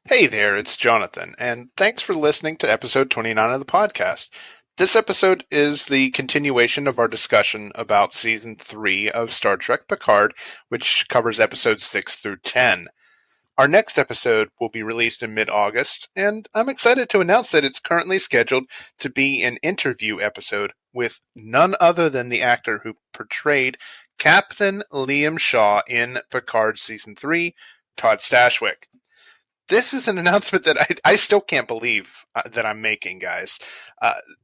Hey there, it's Jonathan, and thanks for listening to episode 29 of the podcast. This episode is the continuation of our discussion about season 3 of Star Trek Picard, which covers episodes 6 through 10. Our next episode will be released in mid-August, and I'm excited to announce that it's currently scheduled to be an interview episode with none other than the actor who portrayed Captain Liam Shaw in Picard Season 3, Todd Stashwick. This is an announcement that I still can't believe that I'm making, guys.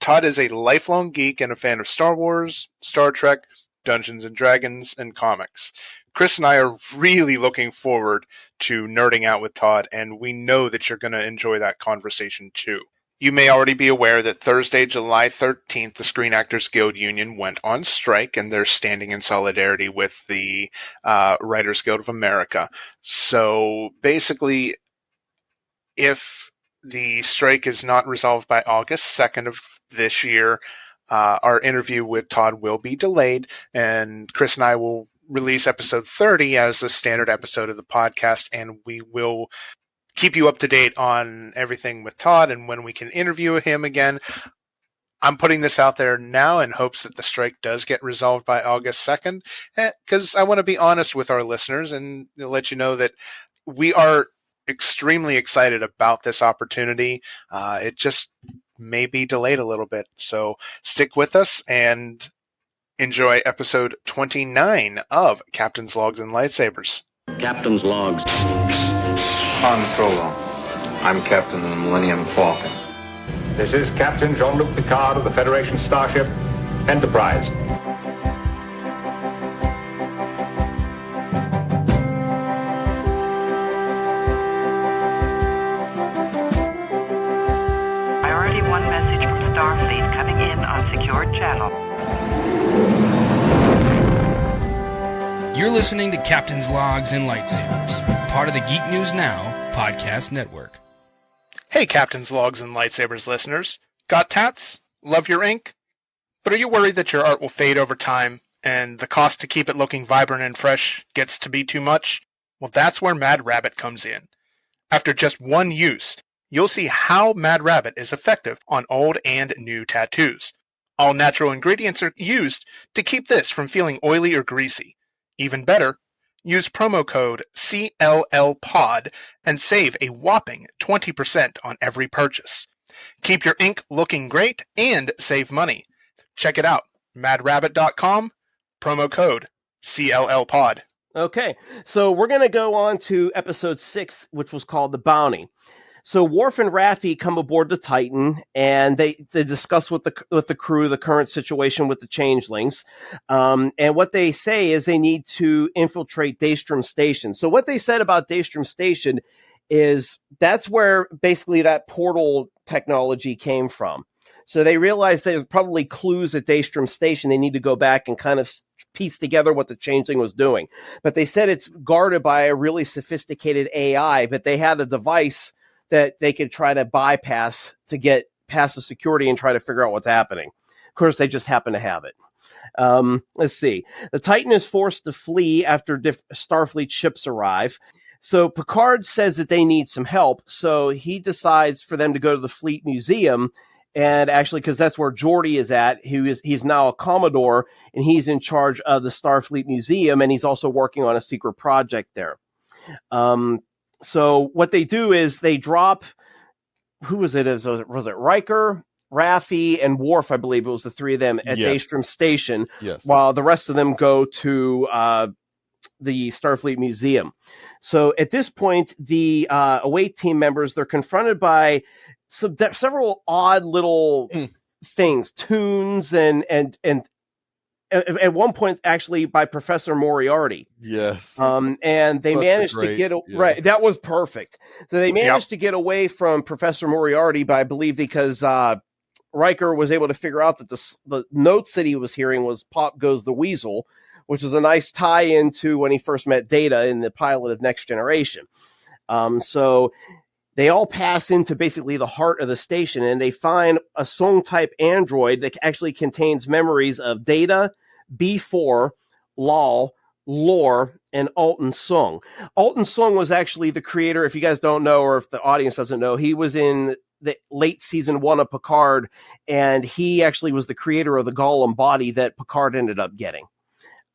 Todd is a lifelong geek and a fan of Star Wars, Star Trek, Dungeons and Dragons, and comics. Chris and I are really looking forward to nerding out with Todd, and we know that you're going to enjoy that conversation too. You may already be aware that Thursday, July 13th, the Screen Actors Guild Union went on strike, and they're standing in solidarity with the Writers Guild of America. So basically, if the strike is not resolved by August 2nd of this year, our interview with Todd will be delayed, and Chris and I will release episode 30 as a standard episode of the podcast, and we will keep you up to date on everything with Todd and when we can interview him again. I'm putting this out there now in hopes that the strike does get resolved by August 2nd, because I want to be honest with our listeners and let you know that we are extremely excited about this opportunity. It just may be delayed a little bit. So stick with us and enjoy episode 29 of Captain's Logs and Lightsabers. Captain's Logs. Han Solo. I'm captain of the Millennium Falcon. This is Captain Jean-Luc Picard of the Federation starship Enterprise. Starfleet coming in on secured channel. You're listening to Captain's Logs and Lightsabers, part of the Geek News Now podcast network. Hey, Captain's Logs and Lightsabers listeners. Got tats? Love your ink? But are you worried that your art will fade over time and the cost to keep it looking vibrant and fresh gets to be too much? Well, that's where Mad Rabbit comes in. After just one use, you'll see how Mad Rabbit is effective on old and new tattoos. All natural ingredients are used to keep this from feeling oily or greasy. Even better, use promo code CLLPOD and save a whopping 20% on every purchase. Keep your ink looking great and save money. Check it out, madrabbit.com, promo code CLLPOD. Okay, so we're going to go on to episode 6, which was called The Bounty. So Worf and Raffi come aboard the Titan, and they discuss with the crew the current situation with the changelings. And what they say is they need to infiltrate Daystrom Station. So what they said about Daystrom Station is that's where basically that portal technology came from. So they realized there's probably clues at Daystrom Station. They need to go back and kind of piece together what the changeling was doing. But they said it's guarded by a really sophisticated AI, but they had a device that they could try to bypass to get past the security and try to figure out what's happening. Of course, they just happen to have it. Let's see. The Titan is forced to flee after Starfleet ships arrive. So Picard says that they need some help. So he decides for them to go to the Fleet Museum. And actually, because that's where Geordi is at, he's now a Commodore, and he's in charge of the Starfleet Museum, and he's also working on a secret project there. So what they do is they drop, who was it? Was it Riker, Raffi, and Worf? I believe it was the three of them at Daystrom Station, while the rest of them go to the Starfleet Museum. So at this point, the away team members, they're confronted by several odd little things, tunes, and at one point, actually, by Professor Moriarty. Yes. And they managed to get right. That was perfect. So they managed to get away from Professor Moriarty, but I believe because Riker was able to figure out that the notes that he was hearing was "Pop Goes the Weasel," which is a nice tie-in to when he first met Data in the pilot of Next Generation. So they all pass into basically the heart of the station, and they find a Song-type android that actually contains memories of Data, B4, Lal, Lore and Alton Sung. Alton Sung was actually the creator, if you guys don't know, or if the audience doesn't know, he was in the late season 1 of Picard, and he actually was the creator of the golem body that Picard ended up getting.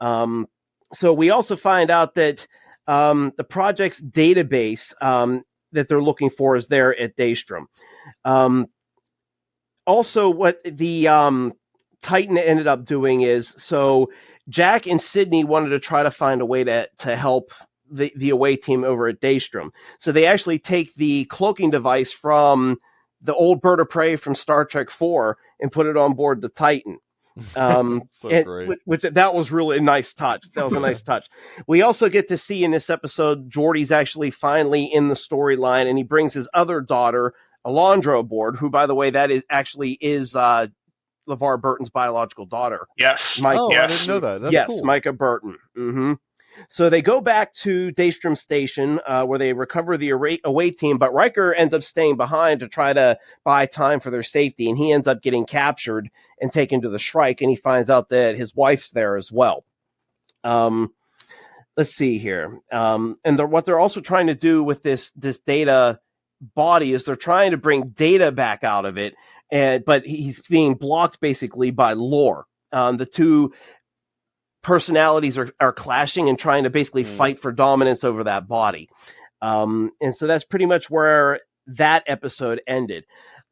So we also find out that the project's database that they're looking for is there at Daystrom. Also, what the Titan ended up doing is, so Jack and Sydney wanted to try to find a way to help the away team over at Daystrom. So they actually take the cloaking device from the old bird of prey from Star Trek 4 and put it on board the Titan. Great. Which that was really a nice touch. That was a nice touch. We also get to see in this episode, Geordi's actually finally in the storyline, and he brings his other daughter, Alondra, aboard, who, by the way, that is LeVar Burton's biological daughter. Yes. I yes. didn't know that. That's cool. Micah Burton. Mm-hmm. So they go back to Daystrom Station where they recover the away team, but Riker ends up staying behind to try to buy time for their safety, and he ends up getting captured and taken to the Shrike, and he finds out that his wife's there as well. Let's see here. And what they're also trying to do with this Data body is they're trying to bring Data back out of it, but he's being blocked basically by Lore. The two personalities are clashing and trying to basically fight for dominance over that body. And so that's pretty much where that episode ended.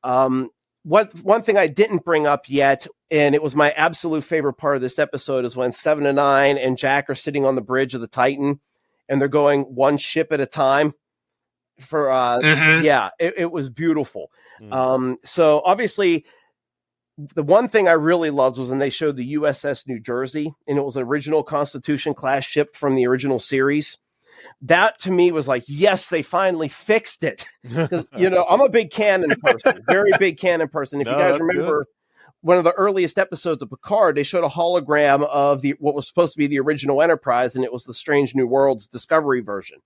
One thing I didn't bring up yet, and it was my absolute favorite part of this episode, is when 7 and 9 and Jack are sitting on the bridge of the Titan, and they're going one ship at a time. It was beautiful. So obviously, the one thing I really loved was when they showed the USS New Jersey, and it was an original Constitution class ship from the original series. That to me was like, yes, they finally fixed it. I'm a big canon person, very big canon person. If you guys remember one of the earliest episodes of Picard, they showed a hologram of what was supposed to be the original Enterprise, and it was the Strange New Worlds Discovery version.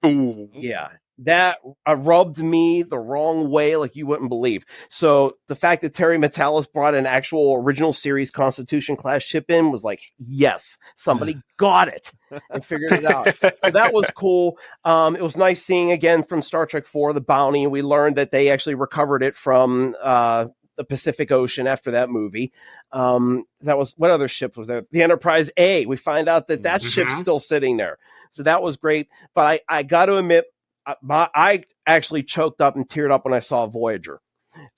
Ooh. Yeah. That rubbed me the wrong way like you wouldn't believe. So the fact that Terry Metalis brought an actual original series Constitution class ship in was like, yes, somebody got it and figured it out. So that was cool. It was nice seeing again from Star Trek 4, the Bounty. We learned that they actually recovered it from the Pacific Ocean after that movie. That was, what other ship was there? The Enterprise A. We find out that ship's still sitting there. So that was great. But I got to admit, I actually choked up and teared up when I saw Voyager.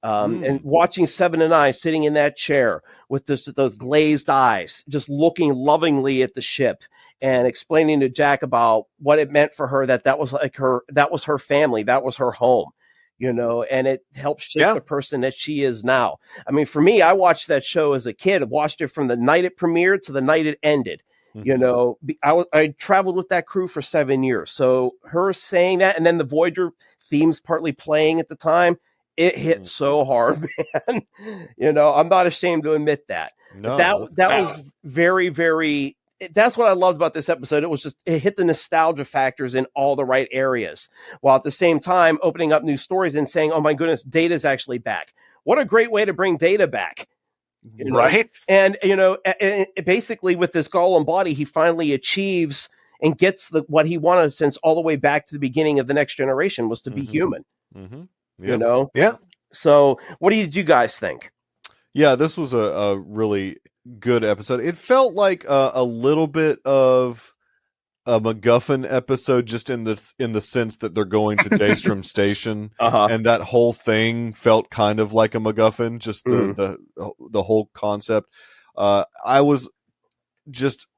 And watching 7 and 9 sitting in that chair with those glazed eyes, just looking lovingly at the ship and explaining to Jack about what it meant for her, that was her family, that was her home, and it helped shape the person that she is now. I mean, for me, I watched that show as a kid. I watched it from the night it premiered to the night it ended. I traveled with that crew for 7 years. So her saying that, and then the Voyager themes partly playing at the time, it hit so hard, man. I'm not ashamed to admit that. No, that was very, very. That's what I loved about this episode. It hit the nostalgia factors in all the right areas, while at the same time opening up new stories and saying, "Oh my goodness, Data's actually back." What a great way to bring Data back. Right. And, basically with this golem body, he finally achieves and gets what he wanted since all the way back to the beginning of the Next Generation was to be human. Yep. Yeah. So what did you guys think? Yeah, this was a really good episode. It felt like a little bit of a MacGuffin episode, just in the sense that they're going to Daystrom Station, and that whole thing felt kind of like a MacGuffin. Just the whole concept. I was just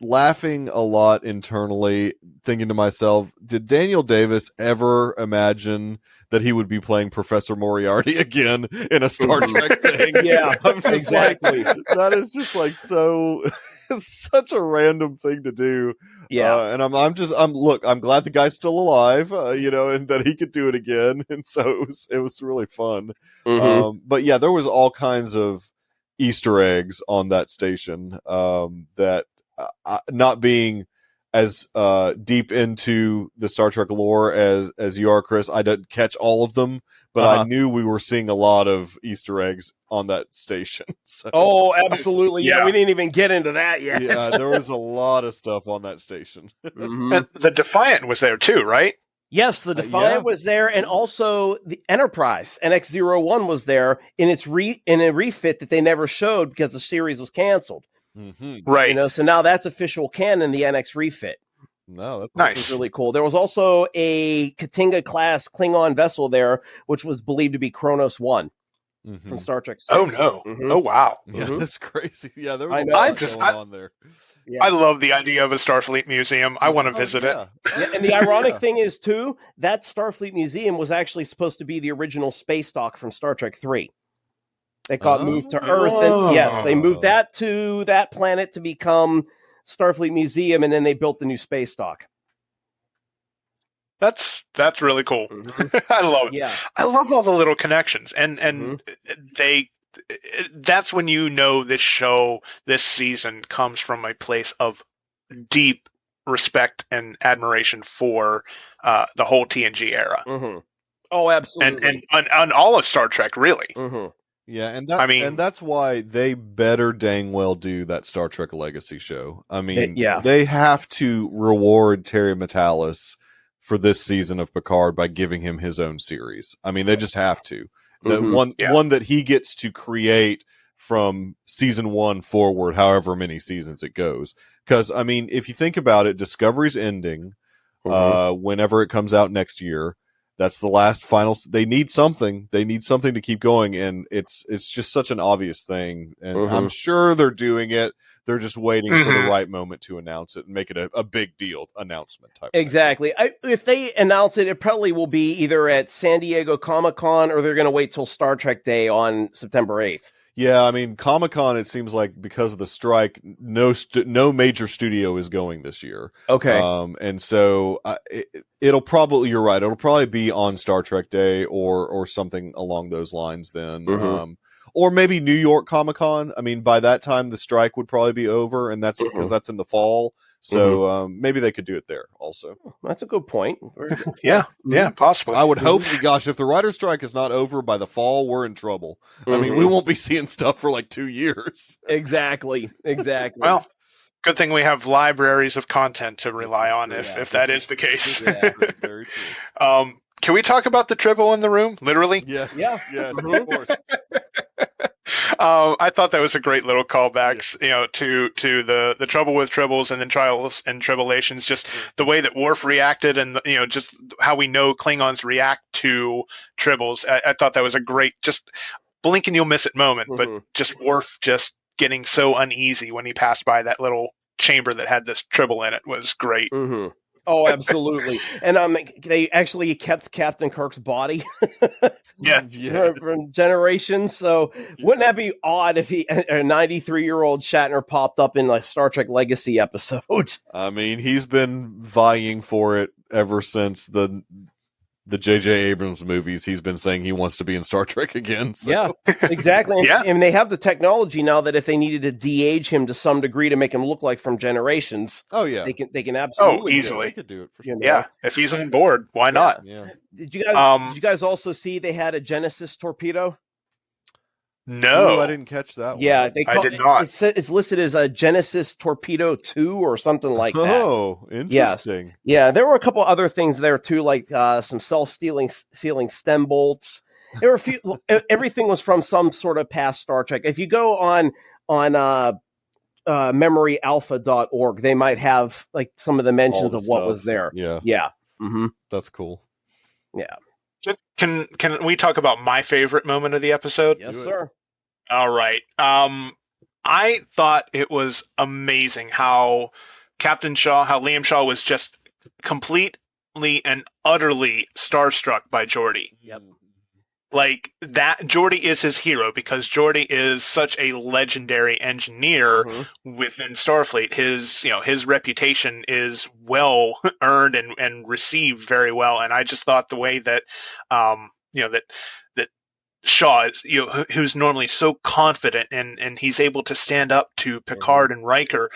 laughing a lot internally, thinking to myself, did Daniel Davis ever imagine that he would be playing Professor Moriarty again in a Star Trek thing? Yeah, I'm just exactly. That is just like so. It's such a random thing to do. Yeah. And I'm glad the guy's still alive, and that he could do it again. And so it was really fun. But yeah, there was all kinds of Easter eggs on that station, that not being as deep into the Star Trek lore as you are, Chris. I didn't catch all of them, but I knew we were seeing a lot of Easter eggs on that station. So. Oh, absolutely. Yeah, Yeah. we didn't even get into that yet. Yeah, there was a lot of stuff on that station. And the Defiant was there too, right? Yes, the Defiant yeah. was there, and also the Enterprise NX-01 was there in in a refit that they never showed because the series was canceled. Mm-hmm. Right. You know, so now that's official canon, the NX refit. No, that's Nice. Which was really cool. There was also a Katinga class Klingon vessel there, which was believed to be Kronos 1 Mm-hmm. from Star Trek 6. Oh no! Mhm. Oh wow! Yeah, Mhm. that's crazy. Yeah, there was I a know. lot I just- going on there. Yeah. I love the idea of a Starfleet museum. I want to visit it. Yeah, and the ironic Yeah. thing is, too, that Starfleet Museum was actually supposed to be the original space dock from Star Trek 3. It got moved to Earth, and yes, they moved that to that planet to become Starfleet Museum, and then they built the new space dock. That's really cool. I love it. Yeah. I love all the little connections, and Mhm. that's when you know this show, this season comes from a place of deep respect and admiration for the whole TNG era, Mm-hmm. Oh, absolutely. and on all of Star Trek, really. Mm-hmm. Yeah, and I that's why they better dang well do that Star Trek Legacy show. I mean, Yeah. they have to reward Terry Matalas for this season of Picard by giving him his own series. I mean, they just have to. The Mhm. one that he gets to create from season 1 forward, however many seasons it goes. Because I mean, if you think about it, Discovery's ending whenever it comes out next year. That's the last final. They need something. They need something to keep going, and it's just such an obvious thing. And I'm sure they're doing it. They're just waiting for the right moment to announce it and make it a big deal announcement type. Exactly. If they announce it, it probably will be either at San Diego Comic-Con or they're going to wait till Star Trek Day on September 8th. Yeah, I mean, Comic-Con, it seems like because of the strike, no major studio is going this year. Okay. And so it'll probably, you're right, it'll probably be on Star Trek Day or something along those lines then. Or maybe New York Comic-Con. I mean, by that time, the strike would probably be over, and that's because that's in the fall. So maybe they could do it there also. That's a good point. Very good. Yeah, possibly. I would hope, gosh, if the writer's strike is not over by the fall, we're in trouble. I mean, we won't be seeing stuff for like 2 years. Exactly. Well, good thing we have libraries of content to rely on if that is the case. Very true. Can we talk about the Tribble in the room? Literally? Yes. Yeah. Yes, of course. I thought that was a great little callbacks, to the trouble with tribbles and then trials and tribulations. Just the way that Worf reacted, and just how we know Klingons react to tribbles. I thought that was a great, just blink and you'll miss it moment. But just Worf just getting so uneasy when he passed by that little chamber that had this tribble in it was great. Oh, absolutely. And they actually kept Captain Kirk's body from generations. So wouldn't that be odd if a 93-year-old Shatner popped up in a Star Trek Legacy episode? I mean, he's been vying for it ever since the J.J. Abrams movies. He's been saying he wants to be in Star Trek again. So. Yeah, exactly. And they have the technology now that if they needed to de-age him to some degree to make him look like from Generations, oh yeah, they can absolutely easily. They could do it for sure. Yeah, if he's on board, why not? Yeah. Did you guys also see they had a Genesis torpedo? No, Ooh, I didn't catch that one. Yeah, I did not. It's listed as a Genesis Torpedo 2 or something like that. Oh, interesting. Yeah, there were a couple other things there too, like some self-sealing stem bolts. There were a few. Everything was from some sort of past Star Trek. If you go on memoryalpha.org, they might have like some of the mentions of what was there. Yeah. That's cool. Yeah. Can we talk about my favorite moment of the episode? Yes, sir. All right. I thought it was amazing how Liam Shaw was just completely and utterly starstruck by Geordi. Yep. Like that, Geordi is his hero because Geordi is such a legendary engineer within Starfleet. His reputation is well earned and received very well. And I just thought the way that, that Shaw is, who's normally so confident and he's able to stand up to Picard and Riker,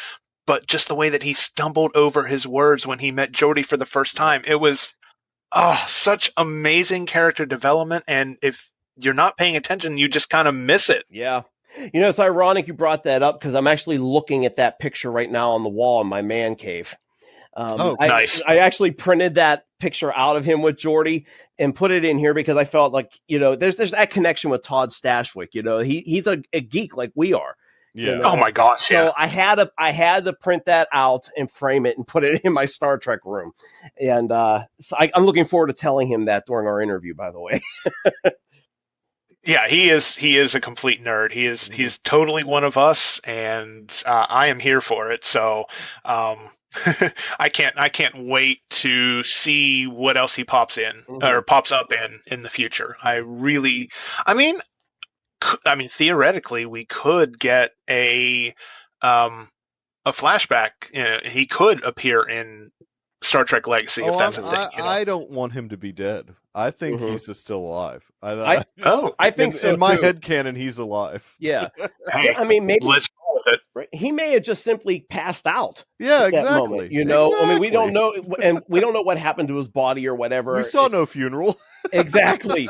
but just the way that he stumbled over his words when he met Geordi for the first time, it was such amazing character development. And if you're not paying attention, you just kind of miss it. Yeah. You know, it's ironic you brought that up because I'm actually looking at that picture right now on the wall in my man cave. Nice. I actually printed that picture out of him with Geordi and put it in here because I felt like, you know, there's that connection with Todd Stashwick. You know, he's a geek like we are. Yeah. You know? Oh my gosh. Yeah. So I had to print that out and frame it and put it in my Star Trek room. And so I'm looking forward to telling him that during our interview, by the way. Yeah, he is a complete nerd. He is totally one of us, and I am here for it. So I can't wait to see what else he pops up in the future. I mean, theoretically, we could get a flashback. You know, he could appear in Star Trek Legacy if that's a thing. You know? I don't want him to be dead. I think he's still alive. I think so. In my too. headcanon, he's alive. Yeah. Hey, I mean, maybe let's go with it. right? He may have just simply passed out. Yeah, at that exactly. moment, you know, I mean, we don't Exactly. know, and we don't know what happened to his body or whatever. We saw no funeral. Exactly.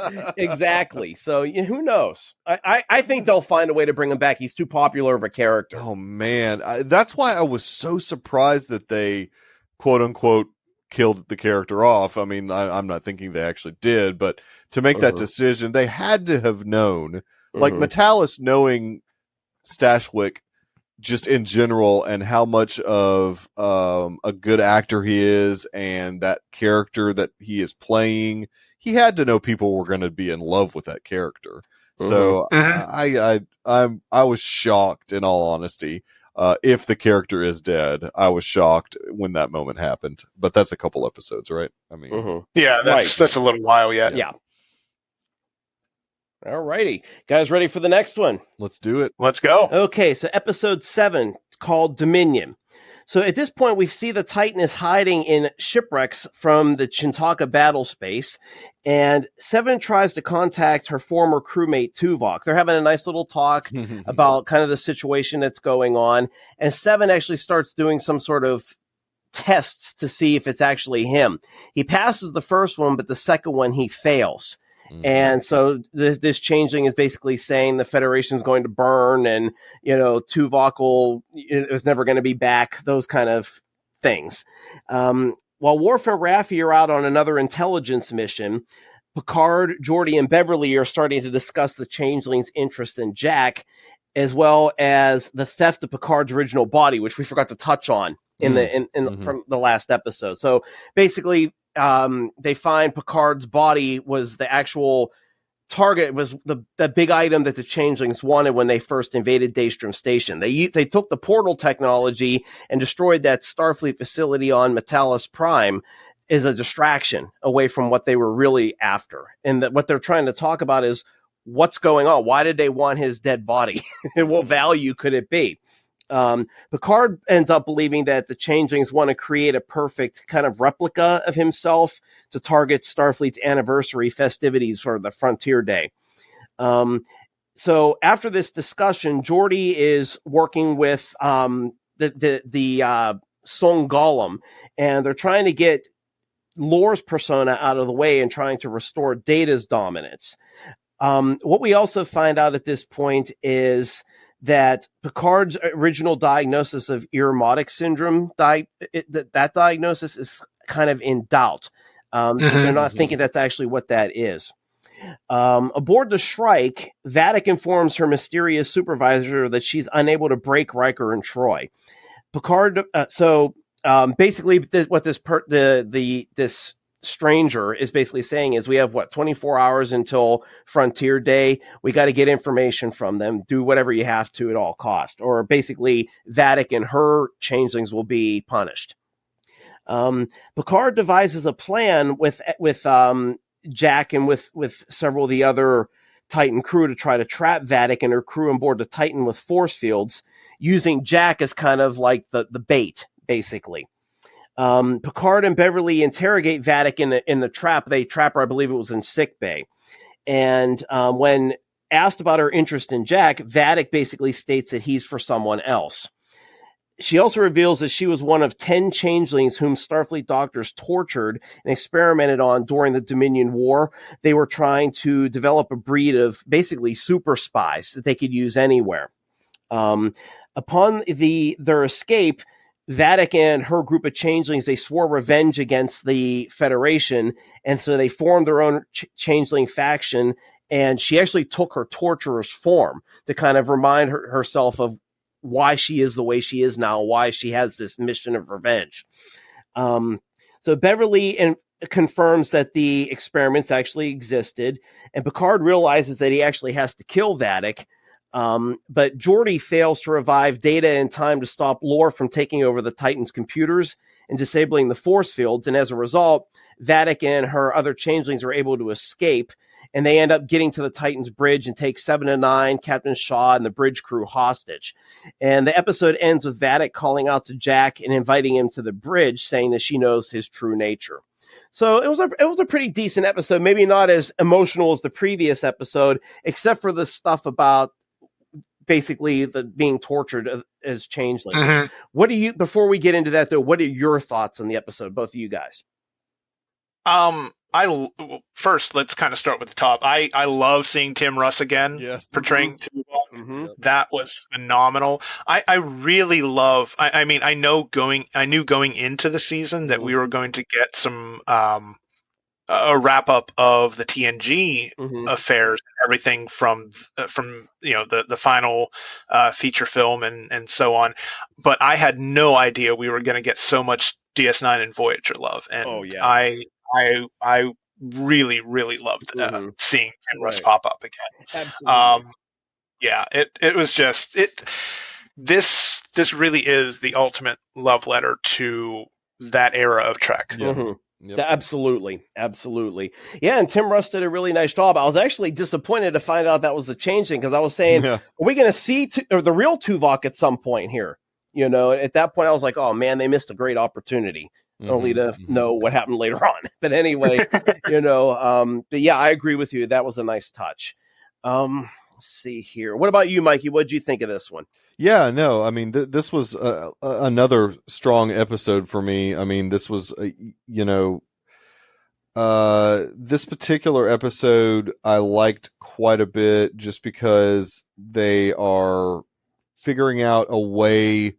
So who knows? I think they'll find a way to bring him back. He's too popular of a character. Oh man, that's why I was so surprised that they, quote unquote, killed the character off. I mean, I'm not thinking they actually did, but to make that decision, they had to have known. Like Metalis knowing Stashwick just in general and how much of a good actor he is and that character that he is playing, he had to know people were going to be in love with that character. So I was shocked, in all honesty. If the character is dead, I was shocked when that moment happened. But that's a couple episodes, right? I mean, yeah, that's a little while yet. Yeah. All righty. Guys, ready for the next one? let's do it. Let's go. Okay, so episode 7, called Dominion. So at this point, we see the Titan is hiding in shipwrecks from the Chintaka battle space, and Seven tries to contact her former crewmate Tuvok. They're having a nice little talk about kind of the situation that's going on, and Seven actually starts doing some sort of tests to see if it's actually him. He passes the first one, but the second one he fails. And so this changeling is basically saying the Federation's going to burn, and Tuvok is never going to be back. Those kind of things. While Worf and Raffi are out on another intelligence mission, Picard, Geordi, and Beverly are starting to discuss the changeling's interest in Jack, as well as the theft of Picard's original body, which we forgot to touch on from the last episode. So basically, they find Picard's body was the actual target, was the big item that the changelings wanted when they first invaded Daystrom Station. They took the portal technology and destroyed that Starfleet facility on Metalis Prime as a distraction away from what they were really after. And that what they're trying to talk about is what's going on. Why did they want his dead body? And what value could it be? Picard ends up believing that the changelings want to create a perfect kind of replica of himself to target Starfleet's anniversary festivities for the Frontier Day. So after this discussion, Geordi is working with the Song Golem, and they're trying to get Lore's persona out of the way and trying to restore Data's dominance. What we also find out at this point is that Picard's original diagnosis of Irumodic syndrome, that diagnosis is kind of in doubt. They're not thinking that's actually what that is. Aboard the Shrike, Vadic informs her mysterious supervisor that she's unable to break Riker and Troy. Picard, basically what this stranger is basically saying is we have 24 hours until Frontier Day. We got to get information from them. Do whatever you have to at all cost, or basically Vadic and her changelings will be punished. Picard devises a plan with Jack and with several of the other Titan crew to try to trap Vadic and her crew on board the Titan with force fields, using Jack as kind of like the bait, basically. Picard and Beverly interrogate Vadic in the trap. They trap her, I believe it was in sickbay. And when asked about her interest in Jack, Vadic basically states that he's for someone else. She also reveals that she was one of 10 changelings whom Starfleet doctors tortured and experimented on during the Dominion War. They were trying to develop a breed of basically super spies that they could use anywhere. Upon their escape, Vadic and her group of changelings, they swore revenge against the Federation, and so they formed their own changeling faction, and she actually took her torturer's form to kind of remind herself of why she is the way she is now, why she has this mission of revenge. So Beverly confirms that the experiments actually existed, and Picard realizes that he actually has to kill Vadic. But Geordi fails to revive Data in time to stop Lore from taking over the Titan's computers and disabling the force fields. And as a result, Vadic and her other changelings are able to escape, and they end up getting to the Titan's bridge and take 7 and 9, Captain Shaw, and the bridge crew hostage. And the episode ends with Vadic calling out to Jack and inviting him to the bridge, saying that she knows his true nature. So it was a pretty decent episode, maybe not as emotional as the previous episode, except for the stuff about basically the being tortured as changelings. Mm-hmm. What do you, before we get into that though, what are your thoughts on the episode, both of you guys? First, let's kind of start with the top. I love seeing Tim Russ again, portraying Tuvok. Mm-hmm. That was phenomenal. I really love. I mean, I knew going into the season that we were going to get some a wrap up of the TNG affairs, and everything from the final feature film and so on. But I had no idea we were going to get so much DS9 and Voyager love, and I really, really loved seeing Tim Russ pop up again. Absolutely. It was just this really is the ultimate love letter to that era of Trek. Yeah. Mm-hmm. Yep. Absolutely. Yeah, and Tim Russ did a really nice job. I was actually disappointed to find out that was the changeling, because I was saying, are we going to see the real Tuvok at some point here? At that point I was like, oh man, they missed a great opportunity. Only to know what happened later on. But anyway, but yeah, I agree with you. That was a nice touch. Let's see here. What about you, Mikey? What did you think of this one? Yeah, no, I mean, this was another strong episode for me. I mean, this was, this particular episode I liked quite a bit, just because they are figuring out a way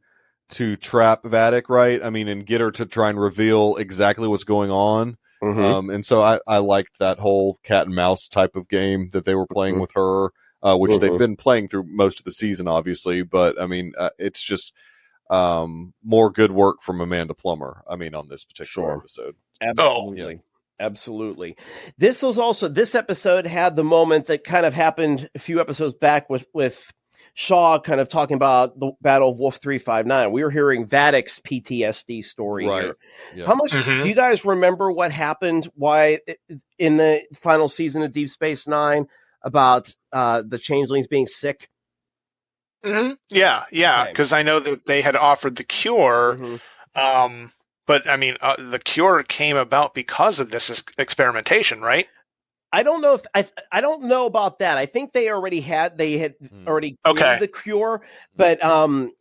to trap Vadic, right? I mean, and get her to try and reveal exactly what's going on. Mm-hmm. And so I liked that whole cat and mouse type of game that they were playing with her, which they've been playing through most of the season, obviously. But I mean, it's just more good work from Amanda Plummer, I mean, on this particular episode. Absolutely. Absolutely. This episode had the moment that kind of happened a few episodes back with Shaw kind of talking about the Battle of Wolf 359. We were hearing Vadic's PTSD story here. Yeah. How much do you guys remember what happened? Why in the final season of Deep Space Nine about the changelings being sick? Mm-hmm. Yeah. Because I know that they had offered the cure, but I mean, the cure came about because of this experimentation, right? I don't know I don't know about that. I think they had already created the cure, but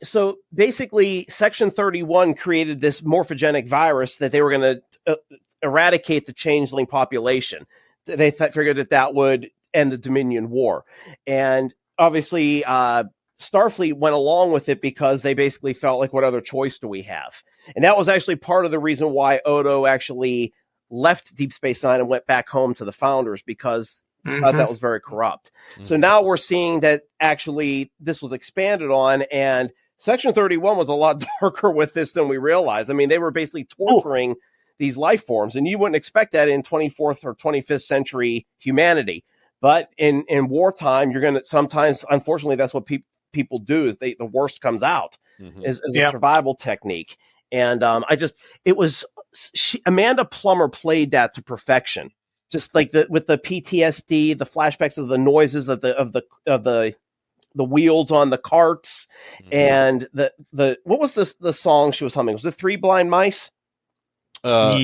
so basically Section 31 created this morphogenic virus that they were going to eradicate the changeling population. They figured that would end the Dominion War, and obviously Starfleet went along with it because they basically felt like, what other choice do we have? And that was actually part of the reason why Odo actually left Deep Space Nine and went back home to the Founders, because that was very corrupt. So now we're seeing that actually this was expanded on, and Section 31 was a lot darker with this than we realized. I mean, they were basically torturing these life forms, and you wouldn't expect that in 24th or 25th century humanity. But in wartime, you're going to sometimes, unfortunately, that's what people do, is the worst comes out as a survival technique. And Amanda Plummer played that to perfection. Just like with the PTSD, the flashbacks of the noises of the wheels on the carts, and the what was the song she was humming? Was it Three Blind Mice? Yeah,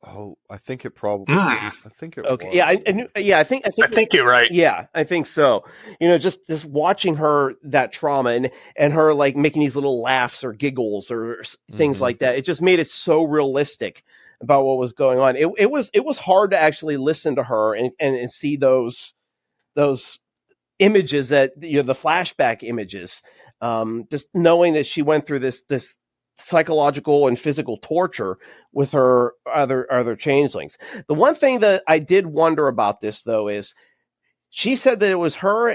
Oh, I think it probably. Mm. I think it. Okay. Was. Yeah. I think you're right. Yeah, I think so. Just watching her, that trauma and her like making these little laughs or giggles or things like that. It just made it so realistic about what was going on. It was hard to actually listen to her and see those images that, the flashback images. Just knowing that she went through this psychological and physical torture with her other changelings. The one thing that I did wonder about this, though, is she said that it was her.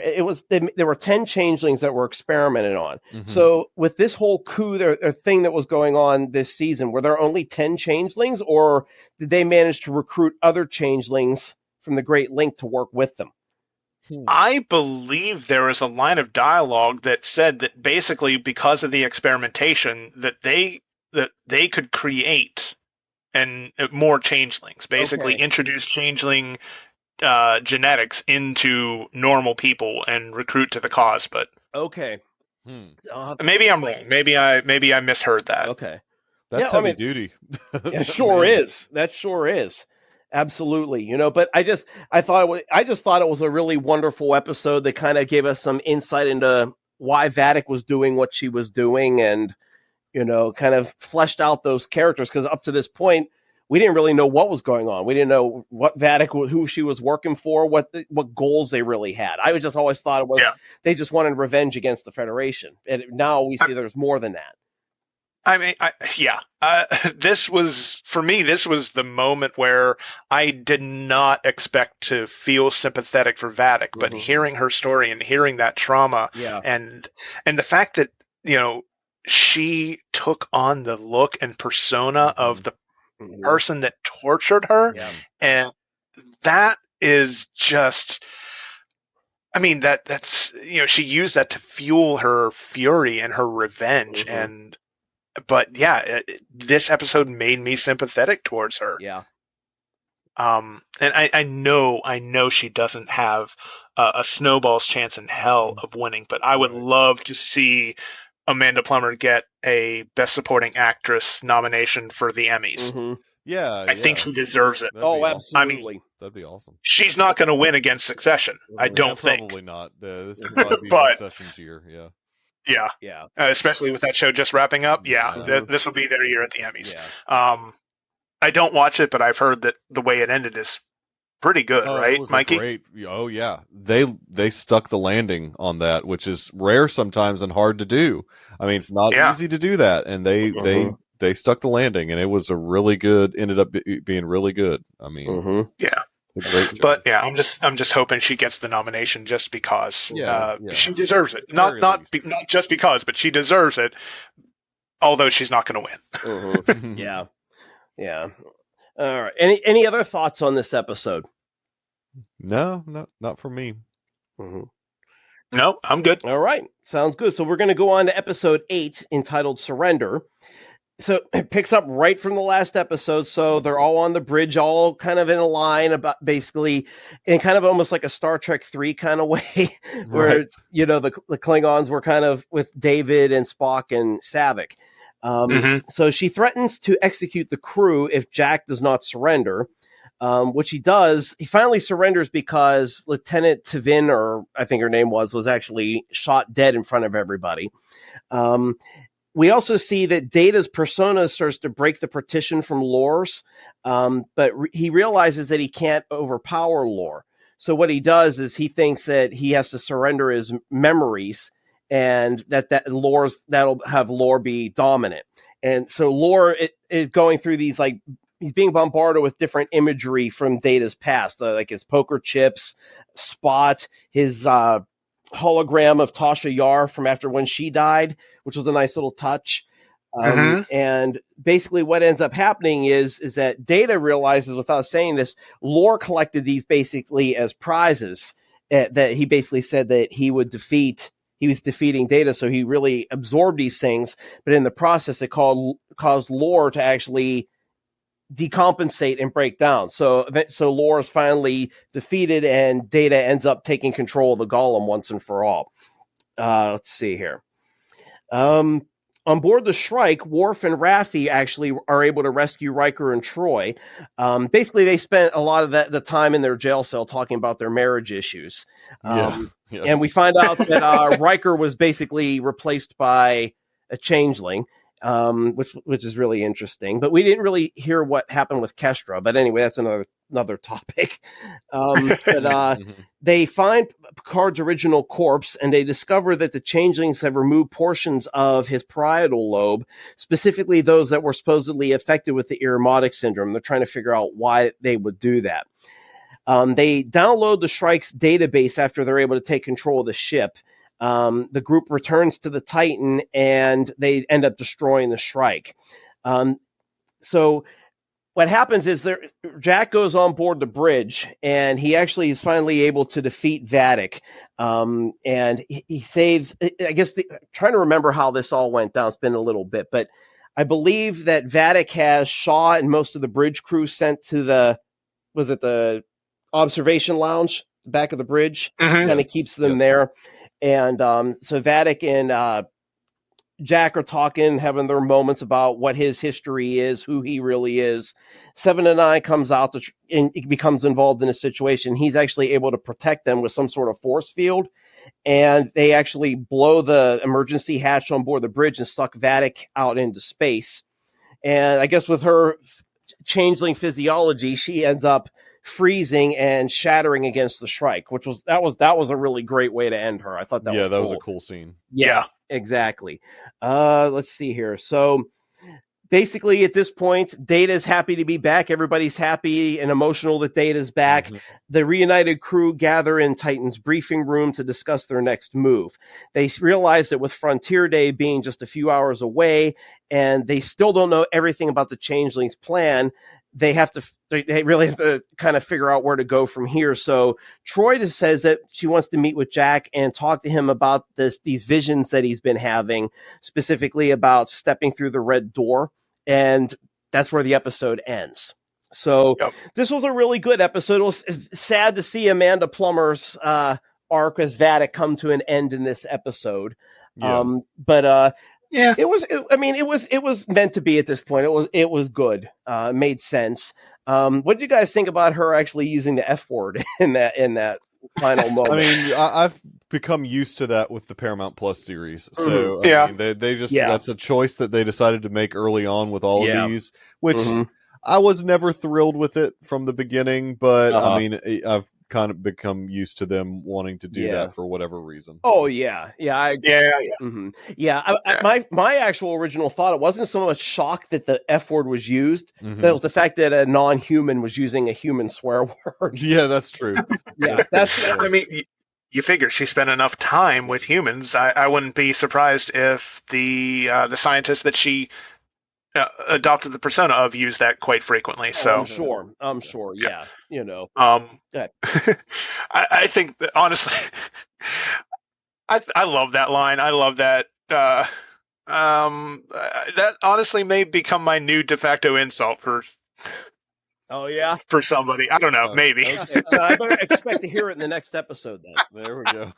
There were 10 changelings that were experimented on. Mm-hmm. So with this whole coup or thing that was going on this season, were there only 10 changelings, or did they manage to recruit other changelings from the Great Link to work with them? I believe there was a line of dialogue that said that basically because of the experimentation that they could create and more changelings, basically introduce changeling genetics into normal people and recruit to the cause. But okay, maybe I'm wrong. Maybe I misheard that. Okay, that's heavy duty. Yeah, sure is. That sure is. Absolutely, but I just thought it was a really wonderful episode that kind of gave us some insight into why Vadic was doing what she was doing, and kind of fleshed out those characters, because up to this point we didn't really know what was going on. We didn't know what Vadic, who she was working for, what goals they really had. I just always thought it was they just wanted revenge against the Federation, and now we see there's more than that. I mean, this was, for me, this was the moment where I did not expect to feel sympathetic for Vadic, but hearing her story and hearing that trauma and the fact that, she took on the look and persona of the person that tortured her. And that is just, I mean, that's, she used that to fuel her fury and her revenge. But this episode made me sympathetic towards her. Yeah. And I know she doesn't have a snowball's chance in hell of winning, but I would love to see Amanda Plummer get a Best Supporting Actress nomination for the Emmys. Yeah, I think she deserves it. Absolutely. I mean, that'd be awesome. She's not going to win against Succession. I don't think. Probably not. This would probably be Succession's year. Yeah. Yeah. Especially with that show just wrapping up. This will be their year at the Emmys. I don't watch it, but I've heard that the way it ended is pretty good, right, Mikey? Great. Oh yeah, they stuck the landing on that, which is rare sometimes and hard to do. I mean, it's not easy to do that, and they stuck the landing, and it was a really good. Ended up being really good. I mean, But I'm just hoping she gets the nomination just because she deserves it. Not just because, but she deserves it. Although she's not going to win. Yeah. All right. Any other thoughts on this episode? No, not for me. No, I'm good. All right. Sounds good. So we're going to go on to episode 8, entitled Surrender. So it picks up right from the last episode. So they're all on the bridge, all kind of in a line, about basically in kind of almost like a Star Trek 3 kind of way, where, the Klingons were kind of with David and Spock and Saavik. So she threatens to execute the crew if Jack does not surrender, which he does. He finally surrenders because Lieutenant Tivin, or I think her name was actually shot dead in front of everybody. We also see that Data's persona starts to break the partition from Lore's, but he realizes that he can't overpower Lore. So what he does is he thinks that he has to surrender his memories, and that'll have Lore be dominant. And so Lore is going through these, like, he's being bombarded with different imagery from Data's past, like his poker chips, Spot, his hologram of Tasha Yar from after when she died, which was a nice little touch. And basically what ends up happening is that Data realizes, without saying this, Lore collected these basically as prizes, that he basically said that he was defeating Data, so he really absorbed these things, but in the process it caused Lore to actually decompensate and break down. So Lore is finally defeated, and Data ends up taking control of the Golem once and for all. Let's see here. on board the Shrike, Worf and Raffi actually are able to rescue Riker and Troy. Basically, they spent a lot of the time in their jail cell talking about their marriage issues. And we find out that Riker was basically replaced by a changeling, which is really interesting. But we didn't really hear what happened with Kestra. But anyway, that's another topic. They find Picard's original corpse, and they discover that the changelings have removed portions of his parietal lobe, specifically those that were supposedly affected with the Irumodic syndrome. They're trying to figure out why they would do that. They download the Shrike's database after they're able to take control of the ship. The group returns to the Titan, and they end up destroying the Shrike. So what happens is Jack goes on board the bridge, and he actually is finally able to defeat Vadic. And he saves, I guess, trying to remember how this all went down. It's been a little bit, but I believe that Vadic has Shaw and most of the bridge crew sent to the observation lounge, the back of the bridge, kind of keeps them there. And so Vadic and Jack are talking, having their moments about what his history is, who he really is. 7 and 9 comes out and becomes involved in a situation. He's actually able to protect them with some sort of force field, and they actually blow the emergency hatch on board the bridge and suck Vadic out into space. And I guess with her changeling physiology, she ends up freezing and shattering against the Shrike, which was a really great way to end her. I thought that was that cool. was a cool scene. Yeah. Exactly. Let's see here. So basically at this point, Data's happy to be back. Everybody's happy and emotional that Data's back. The reunited crew gather in Titan's briefing room to discuss their next move. They realize that with Frontier Day being just a few hours away, and they still don't know everything about the Changelings' plan, they really have to kind of figure out where to go from here. So Troy just says that she wants to meet with Jack and talk to him about these visions that he's been having, specifically about stepping through the red door. And that's where the episode ends. So This was a really good episode. It was sad to see Amanda Plummer's arc as Vadic come to an end in this episode. It was meant to be at this point. It was good. Made sense. What did you guys think about her actually using the F word in that final moment? I mean, I've become used to that with the Paramount Plus series. So I mean, they just that's a choice that they decided to make early on with all of these, which I was never thrilled with it from the beginning, but I mean, I've kind of become used to them wanting to do that for whatever reason. Oh yeah, my actual original thought, it wasn't so much shock that the F word was used, but it was the fact that a non-human was using a human swear word. Yeah, that's true. I mean, you figure she spent enough time with humans. I wouldn't be surprised if the scientist that she adopted the persona of used that quite frequently. So I'm sure. Yeah. You know. I think that, honestly, I love that line. I love that. That honestly may become my new de facto insult for. Oh yeah, for somebody. I don't know. Maybe. Okay. I better expect to hear it in the next episode then. There we go.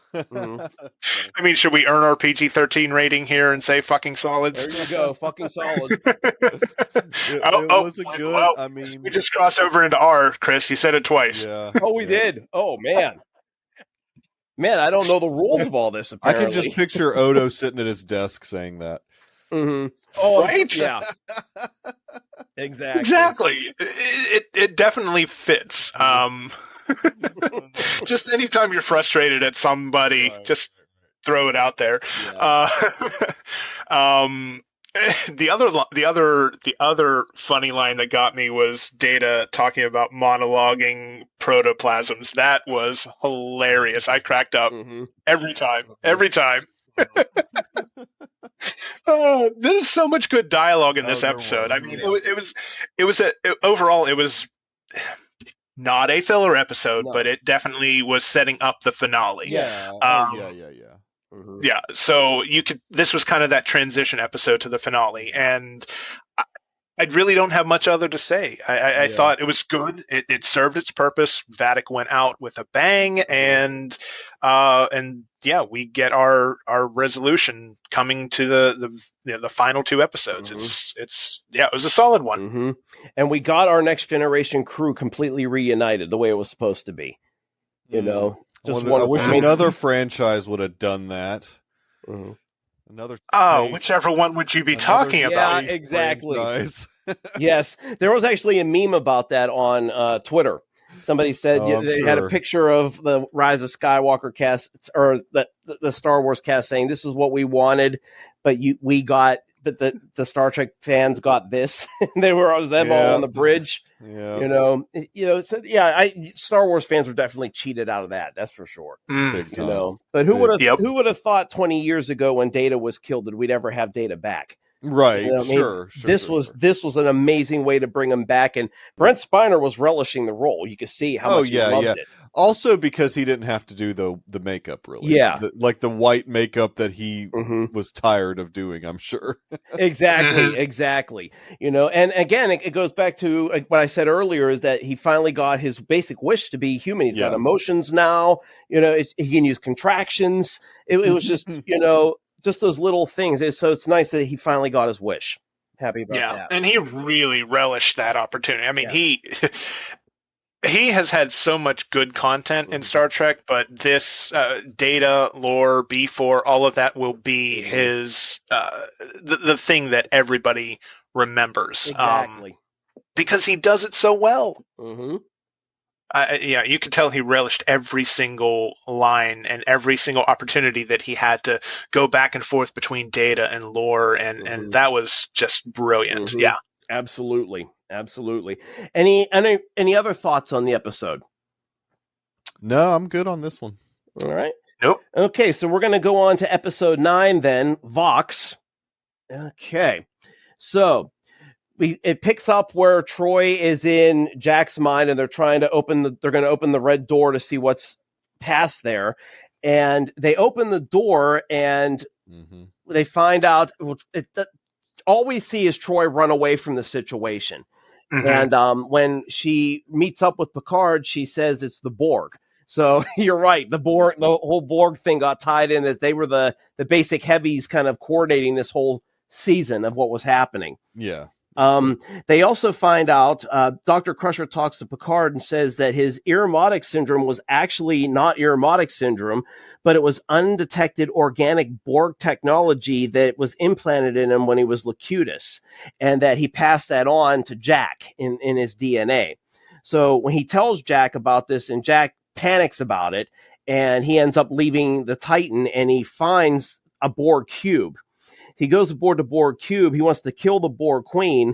I mean, should we earn our PG-13 rating here and say fucking solids? There you go, fucking solid. It was a good. Well, I mean, we just crossed over into R, Chris. You said it twice. Yeah. Oh, we did. Oh man, I don't know the rules of all this. Apparently. I can just picture Odo sitting at his desk saying that. Mm-hmm. Oh, right? Yeah. Exactly. It definitely fits. Just anytime you're frustrated at somebody, just throw it out there. Yeah. The other funny line that got me was Data talking about monologuing protoplasms. That was hilarious. I cracked up every time. There's so much good dialogue in this episode. I mean, overall it was not a filler episode, but it definitely was setting up the finale. Yeah. Yeah. So this was kind of that transition episode to the finale, and I really don't have much other to say. I thought it was good. It served its purpose. Vatic went out with a bang, and yeah, we get our resolution coming to the final two episodes. It was a solid one. And we got our Next Generation crew completely reunited the way it was supposed to be. You know, I wish another franchise would have done that. Whichever one would you be talking about? Yeah, exactly. Yes, there was actually a meme about that on Twitter. Somebody said they had a picture of the Rise of Skywalker cast, or the Star Wars cast, saying this is what we wanted, but the Star Trek fans got this. They were them all on the bridge. Yeah. Star Wars fans were definitely cheated out of that. That's for sure. Big time. But who would have thought 20 years ago when Data was killed that we'd ever have Data back? Right. Sure. This was an amazing way to bring him back, and Brent Spiner was relishing the role. You could see how much he loved it. Also, because he didn't have to do the makeup, really. Yeah, the white makeup that he was tired of doing. I'm sure. Exactly. And again, it goes back to what I said earlier: is that he finally got his basic wish to be human. He's got emotions now. He can use contractions. It was just just those little things. So it's nice that he finally got his wish. Happy about that. And he really relished that opportunity. I mean, he has had so much good content in Star Trek, but this Data, lore, B4, all of that will be his the thing that everybody remembers. Exactly. Because he does it so well. You could tell he relished every single line and every single opportunity that he had to go back and forth between Data and lore, and that was just brilliant. Yeah, absolutely. Any other thoughts on the episode? No, I'm good on this one. All right. Nope. Okay, so we're going to go on to episode 9 then, Vox. Okay, so it picks up where Troy is in Jack's mind, and they're trying to they're going to open the red door to see what's past there. And they open the door, and they find out all we see is Troy run away from the situation. And when she meets up with Picard, she says it's the Borg. So you're right. The whole Borg thing got tied in, that they were the basic heavies kind of coordinating this whole season of what was happening. Yeah. They also find out, Dr. Crusher talks to Picard and says that his Irmotic syndrome was actually not Irmotic syndrome, but it was undetected organic Borg technology that was implanted in him when he was Locutus, and that he passed that on to Jack in his DNA. So when he tells Jack about this, and Jack panics about it, and he ends up leaving the Titan, and he finds a Borg cube. He goes aboard the Borg cube. He wants to kill the Borg queen,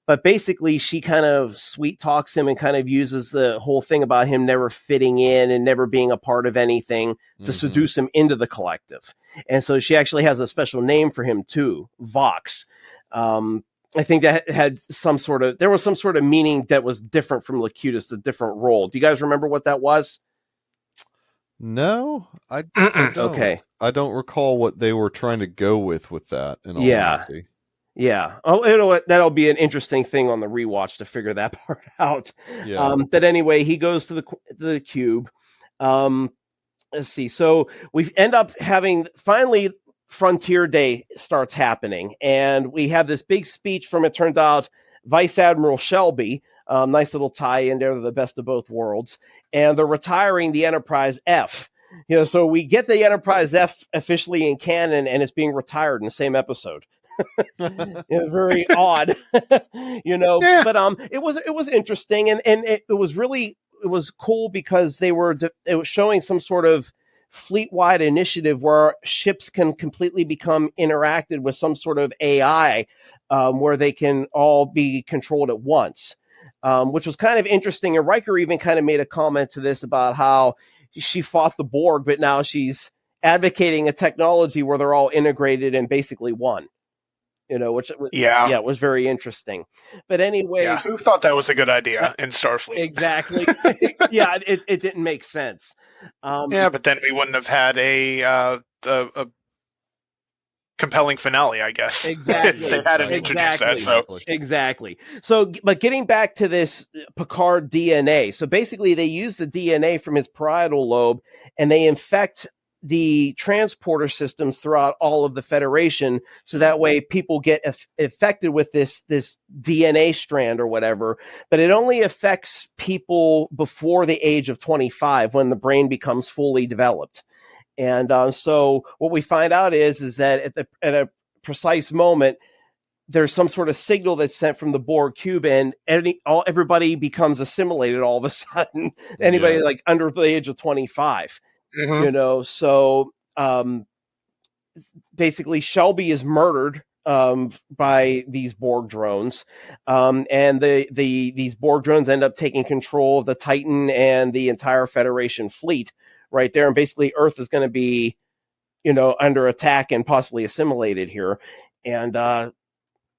but basically she kind of sweet talks him and kind of uses the whole thing about him never fitting in and never being a part of anything to seduce him into the collective. And so she actually has a special name for him too, Vox. I think that there was some sort of meaning that was different from Locutus, the different role. Do you guys remember what that was? No, I don't. Okay. I don't recall what they were trying to go with that. In all honesty. Yeah. Oh, that'll be an interesting thing on the rewatch to figure that part out. Yeah. But anyway, he goes to the cube. Let's see. So we end up having finally Frontier Day starts happening, and we have this big speech from, it turns out, Vice Admiral Shelby. Nice little tie in there to the best of both worlds. And they're retiring the Enterprise F. So we get the Enterprise F officially in canon, and it's being retired in the same episode. Very odd, But it was interesting, and it was cool because it was showing some sort of fleet-wide initiative where ships can completely become interacted with some sort of AI, where they can all be controlled at once. Which was kind of interesting. And Riker even kind of made a comment to this about how she fought the Borg, but now she's advocating a technology where they're all integrated and basically one. Which was very interesting. But anyway, who thought that was a good idea in Starfleet? Exactly. It didn't make sense. But then we wouldn't have had a compelling finale, I guess. Exactly. If they hadn't introduced that. So Exactly. So, but getting back to this Picard DNA. So basically they use the DNA from his parietal lobe and they infect the transporter systems throughout all of the Federation. So that way people get affected with this DNA strand or whatever, but it only affects people before the age of 25 when the brain becomes fully developed. And so what we find out is that at a precise moment, there's some sort of signal that's sent from the Borg cube, and everybody becomes assimilated all of a sudden. Anybody like under the age of 25, So basically, Shelby is murdered by these Borg drones, and these Borg drones end up taking control of the Titan and the entire Federation fleet right there, and basically Earth is going to be, under attack and possibly assimilated here. And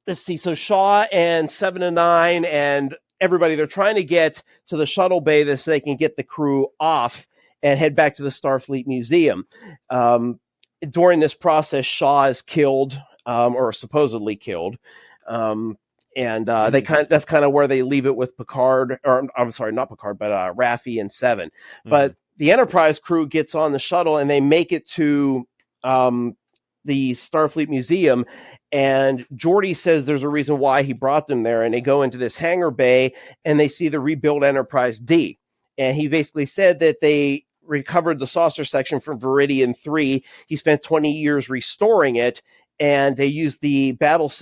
let's see, so Shaw and 7 and 9 and everybody, they're trying to get to the shuttle bay so they can get the crew off and head back to the Starfleet Museum. During this process, Shaw is killed, or supposedly killed. That's kind of where they leave it with Picard, or I'm sorry, not Picard, but Raffi and 7. But the Enterprise crew gets on the shuttle and they make it to the Starfleet Museum, and Geordi says there's a reason why he brought them there, and they go into this hangar bay and they see the rebuilt Enterprise D. And he basically said that they recovered the saucer section from Viridian 3. He spent 20 years restoring it, and they used the battle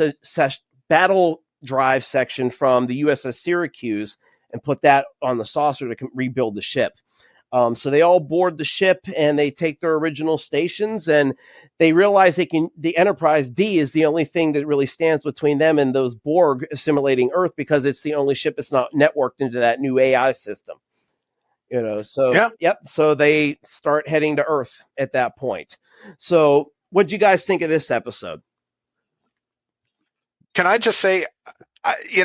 drive section from the USS Syracuse and put that on the saucer to rebuild the ship. So they all board the ship and they take their original stations, and they realize the Enterprise D is the only thing that really stands between them and those Borg assimilating Earth, because it's the only ship that's not networked into that new AI system. So they start heading to Earth at that point. So what'd you guys think of this episode? Can I just say,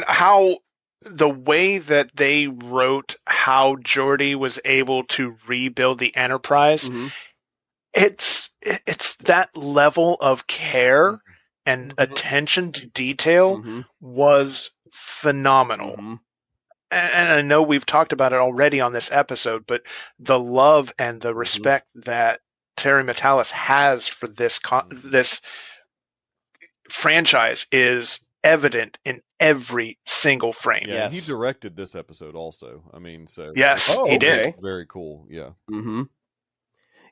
how the way that they wrote how Geordi was able to rebuild the Enterprise, it's that level of care and attention to detail was phenomenal. And I know we've talked about it already on this episode, but the love and the respect that Terry Matalas has for this franchise is evident in every single frame. Yeah, he directed this episode also. I mean, so yes, he did. Very cool. Yeah.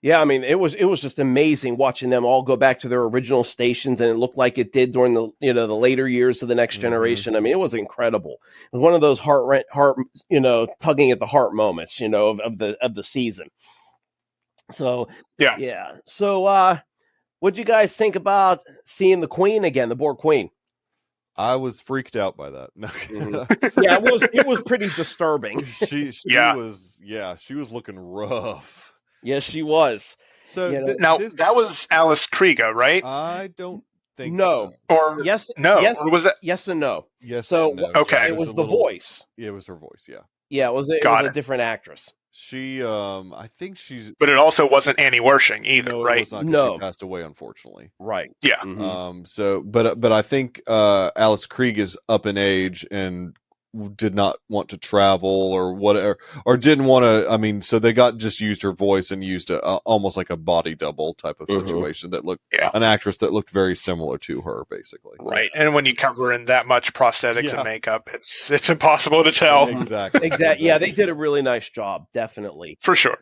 Yeah, I mean, it was just amazing watching them all go back to their original stations, and it looked like it did during the the later years of the Next Generation. I mean, it was incredible. It was one of those heart tugging at the heart moments, of the season. So yeah. So what'd you guys think about seeing the Queen again, the Borg Queen? I was freaked out by that. Yeah, it was pretty disturbing. She was looking rough. Yes, she was. So that was Alice Krieger, right? I don't think no. So. Or yes, no. Yes, or was it? Yes and no. Yes. So and no. Okay, it was the voice. Yeah, it was her voice. Yeah. Yeah, it was a different actress. She, I think she's. But it also wasn't Annie Wershing either, no, right? It was not, 'cause she passed away, unfortunately. Right. Yeah. So, but I think Alice Krieg is up in age and did not want to travel or whatever, or didn't want to. I mean, so they just used her voice and used almost like a body double type of situation that looked an actress that looked very similar to her, basically. Right, and when you cover in that much prosthetics and makeup, it's impossible to tell. Exactly. Yeah, they did a really nice job, definitely, for sure.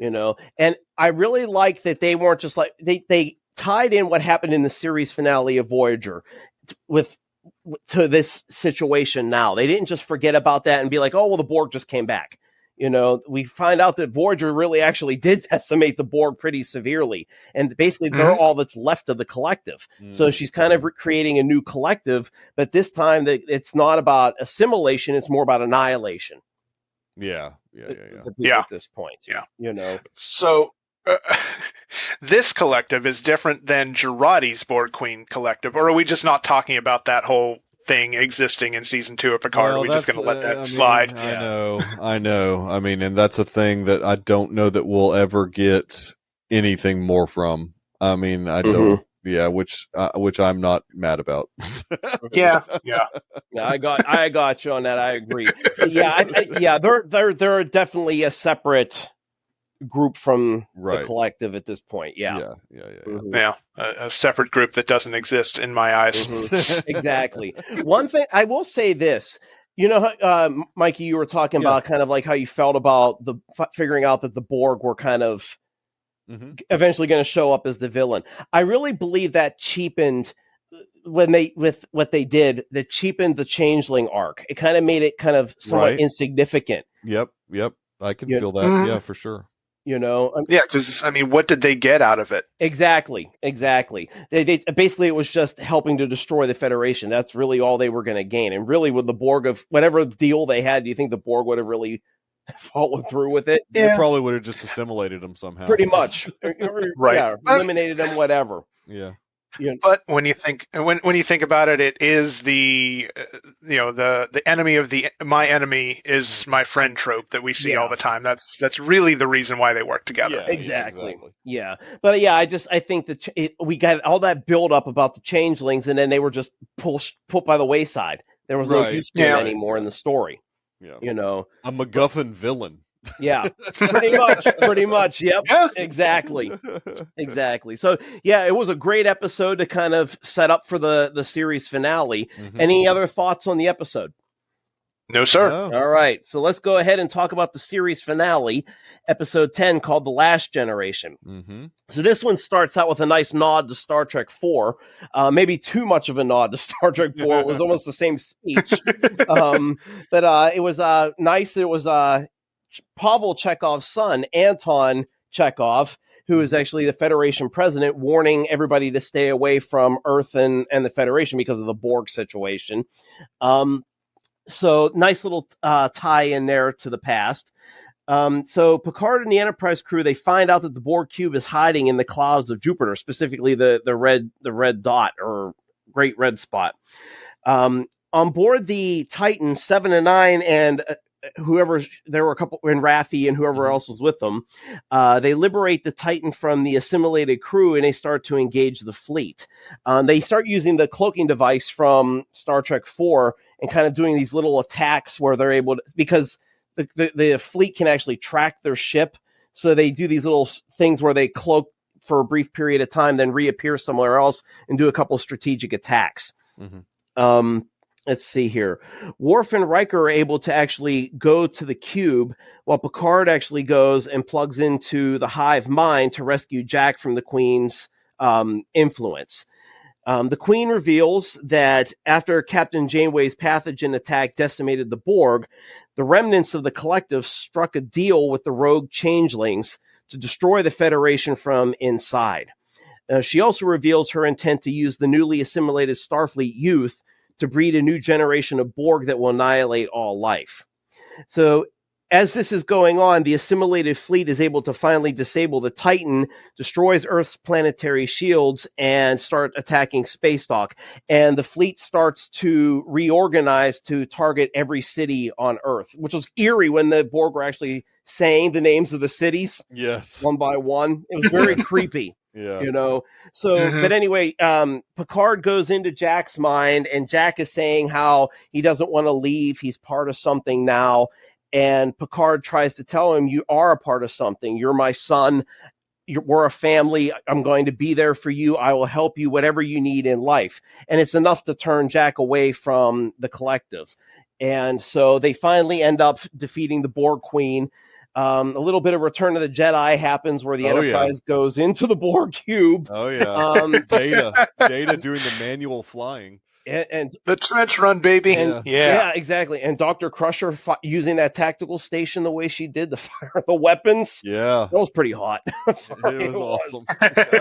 And I really like that they weren't just like they tied in what happened in the series finale of Voyager to this situation now. They didn't just forget about that and be like, oh, well, the Borg just came back. We find out that Voyager really actually did decimate the Borg pretty severely. And basically they're all that's left of the collective. So she's kind of creating a new collective, but this time it's not about assimilation. It's more about annihilation. Yeah. At this point. Yeah. So this collective is different than Girardi's Borg Queen collective, or are we just not talking about that whole thing existing in season 2 of Picard? Are we just going to let that slide? I know. I mean, and that's a thing that I don't know that we'll ever get anything more from. I mean, I don't. Yeah, which I'm not mad about. Yeah. Yeah, I got you on that. I agree. So, yeah, they're definitely a separate group from the collective at this point. Yeah. Mm-hmm. Yeah, a separate group that doesn't exist in my eyes. Mm-hmm. Exactly. One thing I will say this, Mikey, you were talking about kind of like how you felt about the figuring out that the Borg were kind of eventually going to show up as the villain. I really believe that cheapened when with what they did, that cheapened the Changeling arc. It kind of made it kind of somewhat insignificant. Yep. I can feel that. Yeah, for sure. Yeah, because what did they get out of it? Exactly. They basically, it was just helping to destroy the Federation. That's really all they were going to gain. And really, with the Borg, of whatever deal they had, do you think the Borg would have really followed through with it? They probably would have just assimilated them somehow. Pretty much, right? Yeah, eliminated them, whatever. Yeah. But when you think about it, it is the the enemy of my enemy is my friend trope that we see all the time. That's really the reason why they work together. Yeah, exactly. Yeah, but I think that we got all that build up about the Changelings, and then they were just put by the wayside. There was no use to them anymore in the story. Yeah, a MacGuffin villain. Yeah, pretty much. Yep. Yes. Exactly. So yeah, it was a great episode to kind of set up for the series finale. Mm-hmm. Any other thoughts on the episode? No, sir. No. All right. So let's go ahead and talk about the series finale, episode 10, called The Last Generation. Mm-hmm. So this one starts out with a nice nod to Star Trek 4. Maybe too much of a nod to Star Trek 4. It was almost the same speech. But it was nice. It was Pavel Chekhov's son, Anton Chekhov, who is actually the Federation president, warning everybody to stay away from Earth and the Federation because of the Borg situation. So nice little tie in there to the past. So Picard and the Enterprise crew, they find out that the Borg cube is hiding in the clouds of Jupiter, specifically the red dot or great red spot. On board the Titan 7 and 9 and there were a couple, and Raffi and whoever else was with them, they liberate the Titan from the assimilated crew and they start to engage the fleet. They start using the cloaking device from Star Trek 4 and kind of doing these little attacks where they're able to, because the fleet can actually track their ship. So they do these little things where they cloak for a brief period of time, then reappear somewhere else and do a couple of strategic attacks. Mm-hmm. Let's see here. Worf and Riker are able to actually go to the cube, while Picard actually goes and plugs into the hive mind to rescue Jack from the Queen's influence. The Queen reveals that after Captain Janeway's pathogen attack decimated the Borg, the remnants of the collective struck a deal with the rogue changelings to destroy the Federation from inside. She also reveals her intent to use the newly assimilated Starfleet youth to breed a new generation of Borg that will annihilate all life. So as this is going on, the assimilated fleet is able to finally disable the Titan, destroys Earth's planetary shields, and start attacking space dock. And the fleet starts to reorganize to target every city on Earth, which was eerie when the Borg were actually saying the names of the cities. Yes. One by one. It was very creepy. Yeah. So, but anyway, Picard goes into Jack's mind, and Jack is saying how he doesn't want to leave. He's part of something now. And Picard tries to tell him, you are a part of something. You're my son. We're a family. I'm going to be there for you. I will help you, whatever you need in life. And it's enough to turn Jack away from the collective. And so they finally end up defeating the Borg Queen. A little bit of Return of the Jedi happens where the Enterprise goes into the Borg cube. Oh, yeah. Data doing the manual flying. And the trench run, baby. And, yeah, exactly. And Dr. Crusher using that tactical station the way she did to fire the weapons. Yeah. That was pretty hot. Sorry, it was awesome.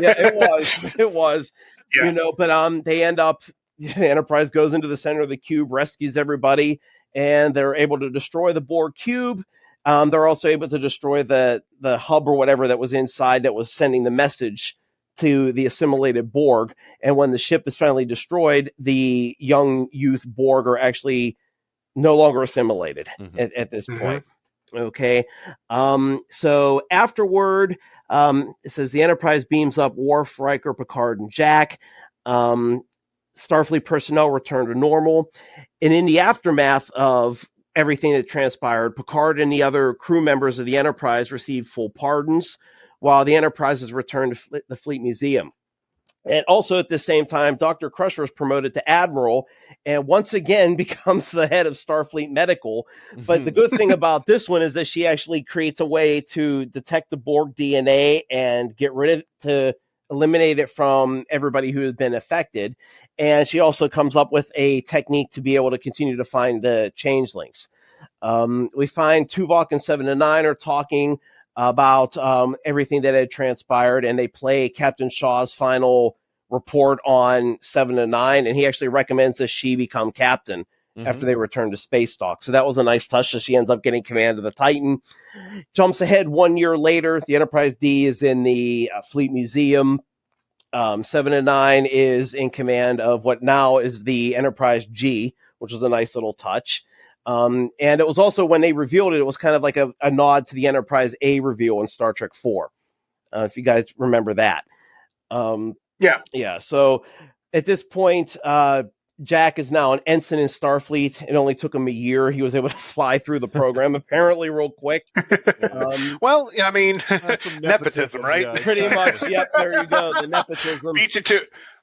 Yeah, it was. Yeah. But they end up, the Enterprise goes into the center of the cube, rescues everybody, and they're able to destroy the Borg cube. They're also able to destroy the hub or whatever that was inside that was sending the message to the assimilated Borg. And when the ship is finally destroyed, the young youth Borg are actually no longer assimilated at this point. Okay. So afterward, it says the Enterprise beams up Worf, Riker, Picard, and Jack. Starfleet personnel return to normal. And in the aftermath of everything that transpired, Picard and the other crew members of the Enterprise received full pardons, while the Enterprise is returned to the Fleet Museum. And also at the same time, Dr. Crusher is promoted to Admiral and once again becomes the head of Starfleet Medical. But the good thing about this one is that she actually creates a way to detect the Borg DNA and get rid of it, to eliminate it from everybody who has been affected. And she also comes up with a technique to be able to continue to find the changelings. We find Tuvok and 7 and 9 are talking about everything that had transpired, and they play Captain Shaw's final report on 7 and 9, and he actually recommends that she become captain after they return to space dock. So that was a nice touch. So she ends up getting command of the Titan. Jumps ahead 1 year later, the Enterprise D is in the Fleet Museum. 7 and 9 is in command of what now is the Enterprise G, which was a nice little touch. And it was also, when they revealed it, it was kind of like a nod to the Enterprise A reveal in Star Trek 4. If you guys remember that. Yeah. So at this point, Jack is now an ensign in Starfleet. It only took him a year. He was able to fly through the program apparently real quick. Well, I mean, nepotism, right? Yeah, Pretty much. Yep. There you go. The nepotism.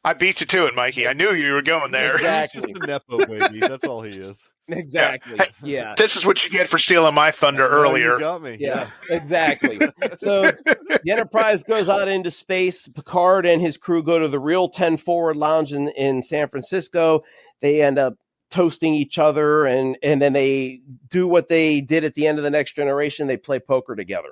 I beat you to it, Mikey. I knew you were going there. Exactly. He's just a nepo baby. That's all he is. Exactly. Yeah. This is what you get for stealing my thunder earlier. You got me. Yeah, exactly. So the Enterprise goes out into space. Picard and his crew go to the real 10 Forward Lounge in San Francisco. They end up toasting each other, and then they do what they did at the end of The Next Generation. They play poker together.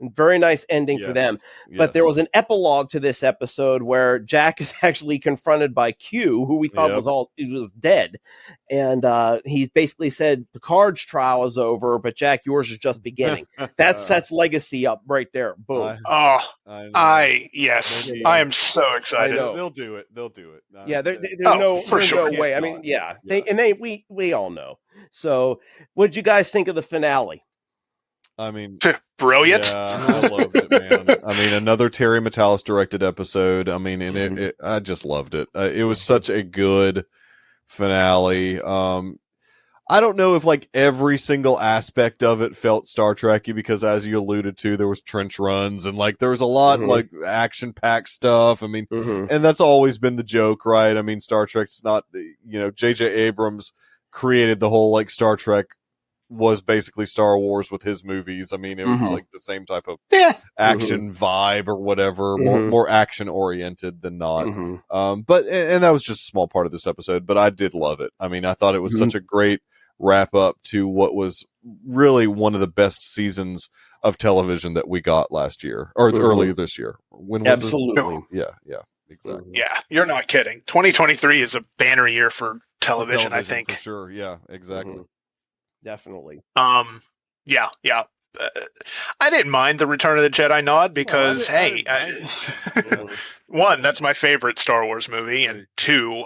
Very nice ending for them. But there was an epilogue to this episode where Jack is actually confronted by Q, who we thought was dead. And he basically said, Picard's trial is over, but Jack, yours is just beginning. That's legacy up right there. Boom. I am so excited. They'll do it. There's no way. I mean, we all know. So what'd you guys think of the finale? I mean, brilliant. Yeah, I loved it, man. I mean, another Terry Matalas directed episode. I mean, and I just loved it. It was such a good finale. I don't know if like every single aspect of it felt Star Trek-y, because as you alluded to, there was trench runs and like there was a lot like action-packed stuff. I mean, and that's always been the joke, right? I mean, Star Trek's not, J.J. Abrams created the whole like Star Trek was basically Star Wars with his movies. I mean, it was like the same type of action vibe or whatever, more action oriented than not. But that was just a small part of this episode, but I did love it. I mean, I thought it was such a great wrap up to what was really one of the best seasons of television that we got last year or earlier this year. When was Absolutely. this? Yeah, exactly. Yeah, you're not kidding. 2023 is a banner year for television, I think. For sure. Yeah, exactly. Definitely. Yeah. I didn't mind the Return of the Jedi nod because, one, that's my favorite Star Wars movie, and two,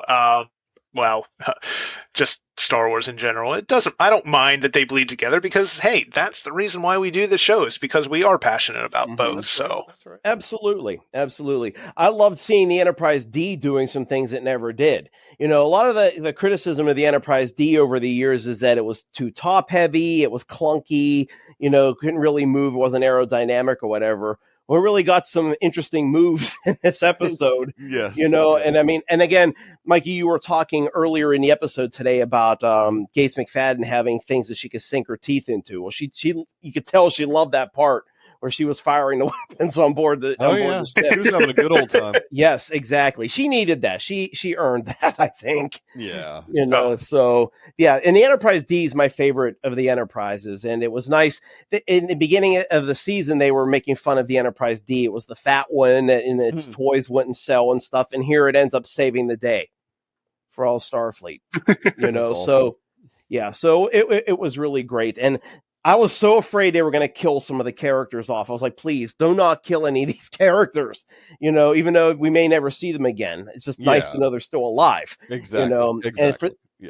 just Star Wars in general. I don't mind that they bleed together because, hey, that's the reason why we do the show, is because we are passionate about both. So That's right. Absolutely. I loved seeing the Enterprise D doing some things it never did. A lot of the criticism of the Enterprise D over the years is that it was too top heavy, it was clunky, couldn't really move, it wasn't aerodynamic or whatever. We really got some interesting moves in this episode. Yes. And I mean, and again, Mikey, you were talking earlier in the episode today about Gates McFadden having things that she could sink her teeth into. Well, you could tell she loved that part where she was firing the weapons on board the ship. She was having a good old time. Yes, exactly. She needed that. She earned that, I think. Yeah. So yeah, and the Enterprise D is my favorite of the Enterprises, and it was nice that in the beginning of the season they were making fun of the Enterprise D. It was the fat one, and its toys wouldn't sell and stuff, and here it ends up saving the day for all Starfleet. So it was really great. And I was so afraid they were going to kill some of the characters off. I was like, please do not kill any of these characters, even though we may never see them again. It's just nice to know they're still alive. Exactly.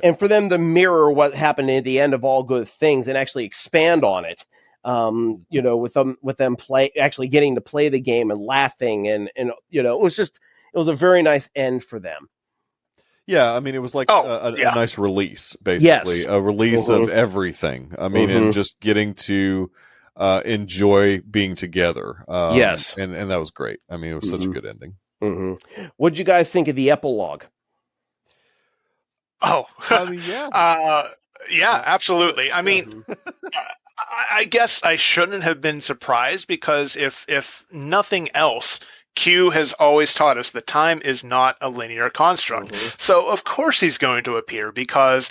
And for them to mirror what happened at the end of All Good Things and actually expand on it. with them actually getting to play the game and laughing and it was a very nice end for them. Yeah, I mean, it was like a nice release, basically. Yes. A release of everything. I mean, and just getting to enjoy being together. Yes. And that was great. I mean, it was such a good ending. What'd you guys think of the epilogue? Oh, I mean, yeah. Yeah, absolutely. I mean, I guess I shouldn't have been surprised because if nothing else, Q has always taught us that time is not a linear construct. So of course he's going to appear because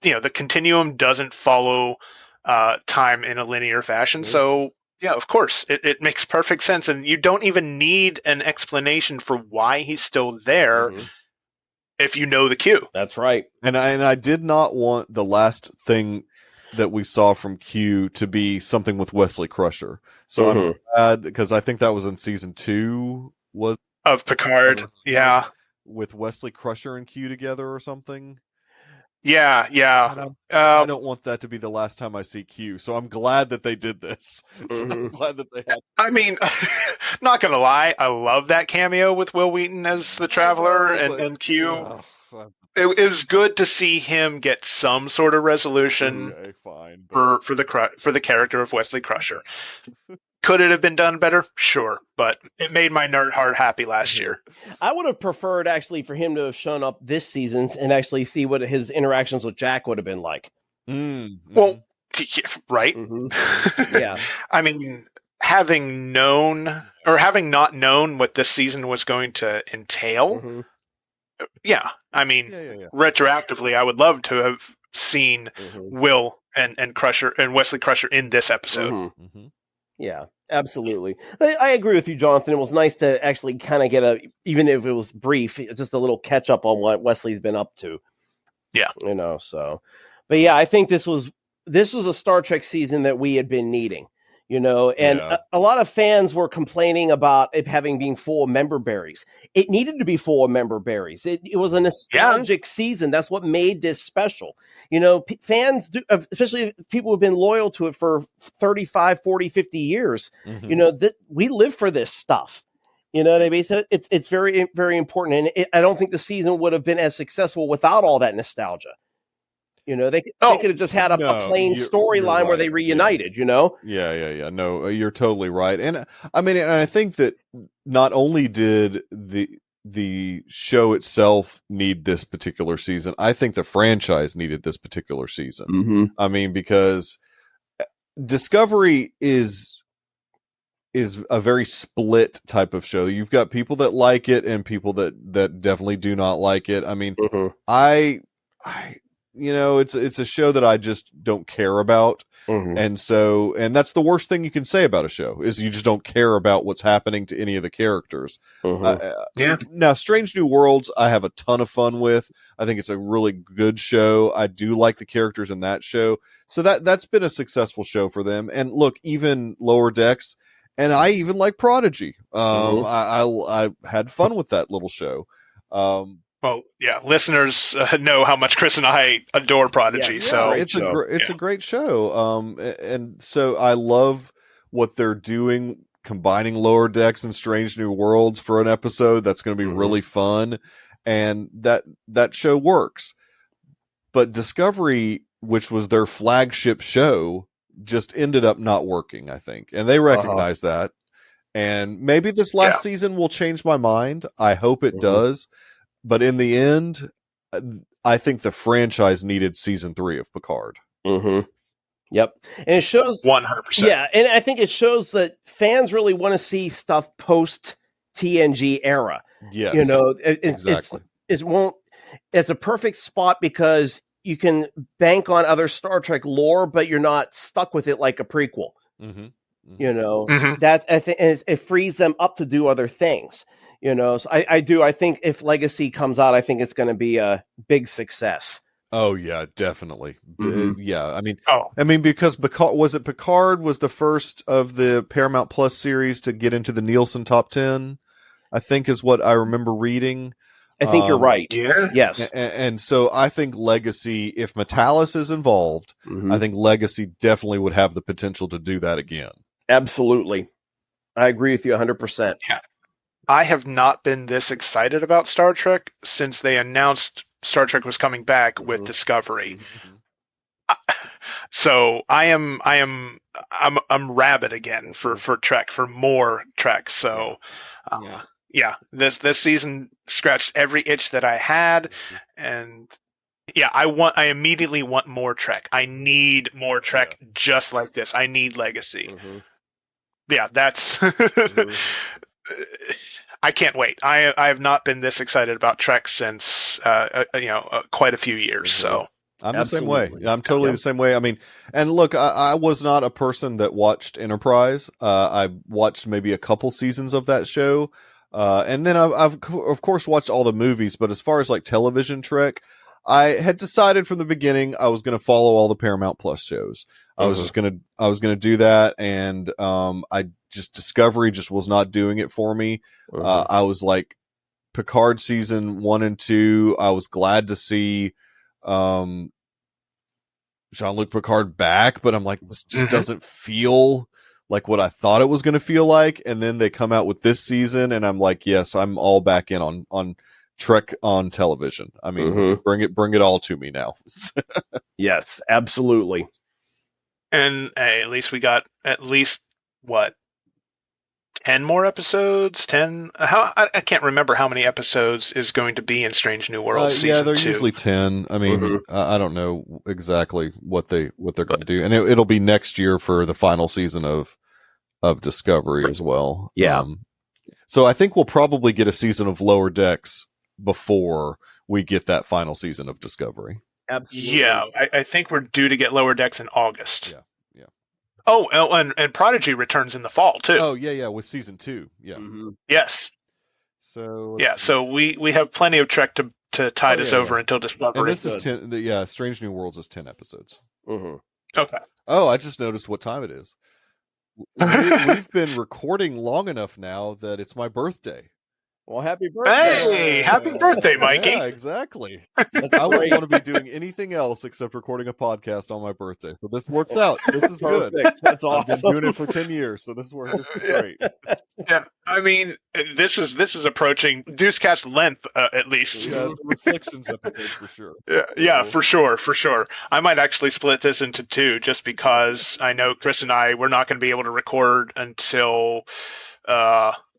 the continuum doesn't follow time in a linear fashion. So yeah, of course it makes perfect sense, and you don't even need an explanation for why he's still there if you know the Q. That's right. And I did not want the last thing that we saw from Q to be something with Wesley Crusher. So I'm glad, because I think that was in season 2 of Picard. Yeah. With Wesley Crusher and Q together or something. Yeah. I don't want that to be the last time I see Q. So I'm glad that they did this. So I'm glad that they had. I mean, not going to lie. I love that cameo with Will Wheaton as the Traveler and Q. It was good to see him get some sort of resolution for the character of Wesley Crusher. Could it have been done better? Sure, but it made my nerd heart happy last year. I would have preferred actually for him to have shown up this season and actually see what his interactions with Jack would have been like. Well, right? Yeah. I mean, having not known what this season was going to entail. Yeah, I mean, retroactively, I would love to have seen Will and Crusher and Wesley Crusher in this episode. Yeah, absolutely. I agree with you, Jonathan. It was nice to actually kind of get even if it was brief, just a little catch up on what Wesley's been up to. Yeah, but yeah, I think this was a Star Trek season that we had been needing. And a lot of fans were complaining about it being full of member berries. It needed to be full of member berries. It was a nostalgic season. That's what made this special. Fans do, especially people who've been loyal to it for 35, 40, 50 years. We live for this stuff. You know what I mean? So it's very, very important. And I don't think the season would have been as successful without all that nostalgia. They could have just had a plain storyline where they reunited, Yeah. No, you're totally right. And I mean, and I think that not only did the show itself need this particular season, I think the franchise needed this particular season. I mean, because Discovery is a very split type of show. You've got people that like it and people that definitely do not like it. I mean, it's a show that I just don't care about. And that's the worst thing you can say about a show is you just don't care about what's happening to any of the characters. Now, Strange New Worlds, I have a ton of fun with. I think it's a really good show. I do like the characters in that show. So that's been a successful show for them. And look, even Lower Decks, and I even like Prodigy. I had fun with that little show. Well, yeah, listeners know how much Chris and I adore Prodigy. So it's a great show. And so I love what they're doing, combining Lower Decks and Strange New Worlds for an episode. That's going to be really fun, and that show works. But Discovery, which was their flagship show, just ended up not working, I think, and they recognize that. And maybe this last season will change my mind. I hope it does. But in the end, I think the franchise needed season 3 of Picard. Yep. And it shows 100%. Yeah. And I think it shows that fans really want to see stuff post TNG era. Yes. Exactly. It's a perfect spot because you can bank on other Star Trek lore, but you're not stuck with it like a prequel. That I think it frees them up to do other things. So I think if Legacy comes out, I think it's going to be a big success. Oh yeah, definitely. Yeah. I mean, because Picard was the first of the Paramount Plus series to get into the Nielsen top 10, I think is what I remember reading. I think you're right. Yeah. Yes. And so I think Legacy, if Metalis is involved, Mhm. I think Legacy definitely would have the potential to do that again. Absolutely. I agree with you 100%. Yeah. I have not been this excited about Star Trek since they announced Star Trek was coming back with Discovery. So I'm rabid again for Trek, for more Trek. So this season scratched every itch that I had, and I immediately want more Trek. I need more Trek just like this. I need Legacy. Yeah, that's I can't wait. I have not been this excited about Trek since quite a few years. So I'm Absolutely. the same way. I'm totally the same way. I mean, and look, I was not a person that watched Enterprise. I watched maybe a couple seasons of that show. And then I've of course watched all the movies, but as far as like television Trek, I had decided from the beginning I was going to follow all the Paramount Plus shows. I was going to do that. And, Discovery just was not doing it for me. I was like Picard season 1 and 2. I was glad to see, Jean-Luc Picard back, but I'm like, this just doesn't feel like what I thought it was going to feel like. And then they come out with this season and I'm like, yes, I'm all back in on Trek on television. I mean, bring it all to me now. Yes, absolutely. And at least we got what, 10 more episodes? 10? I can't remember how many episodes is going to be in Strange New Worlds season 2. They're usually 10. I mean, I don't know exactly what they're going to do, and it'll be next year for the final season of Discovery as well. Yeah. So I think we'll probably get a season of Lower Decks before we get that final season of Discovery. Absolutely. Yeah, I think we're due to get Lower Decks in August. Yeah. Oh, and Prodigy returns in the fall too. Oh, yeah, with season 2. Yeah. Yes. So so we have plenty of Trek to tide us over until Discovery. And this is 10. Strange New Worlds is 10 episodes. Okay. Oh, I just noticed what time it is. We've been recording long enough now that it's my birthday. Well, happy birthday. Hey, happy birthday, Mikey. Yeah, exactly. I wouldn't want to be doing anything else except recording a podcast on my birthday. So this works out. This is good. That's awesome. I've been doing it for 10 years, so this works. This is great. Yeah, I mean, this is approaching Deucecast length at least. Yeah, it's a reflections episode for sure. Yeah, for sure. I might actually split this into 2 just because I know Chris and I, we're not going to be able to record until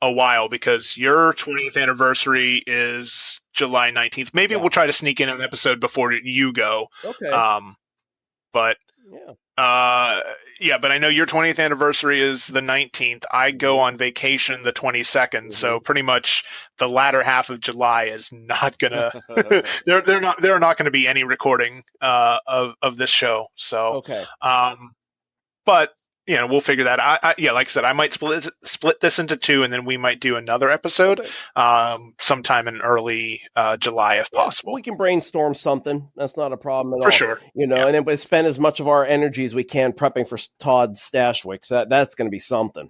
a while because your 20th anniversary is July 19th. Maybe we'll try to sneak in an episode before you go. Okay. But but I know your 20th anniversary is the 19th. I go on vacation the 22nd, so pretty much the latter half of July is not gonna. there are not going to be any recording of this show. So but we'll figure that out. Like I said, I might split this into 2, and then we might do another episode sometime in early July if possible. We can brainstorm something. That's not a problem at all. For sure. And then we spend as much of our energy as we can prepping for Todd Stashwick. So that's going to be something.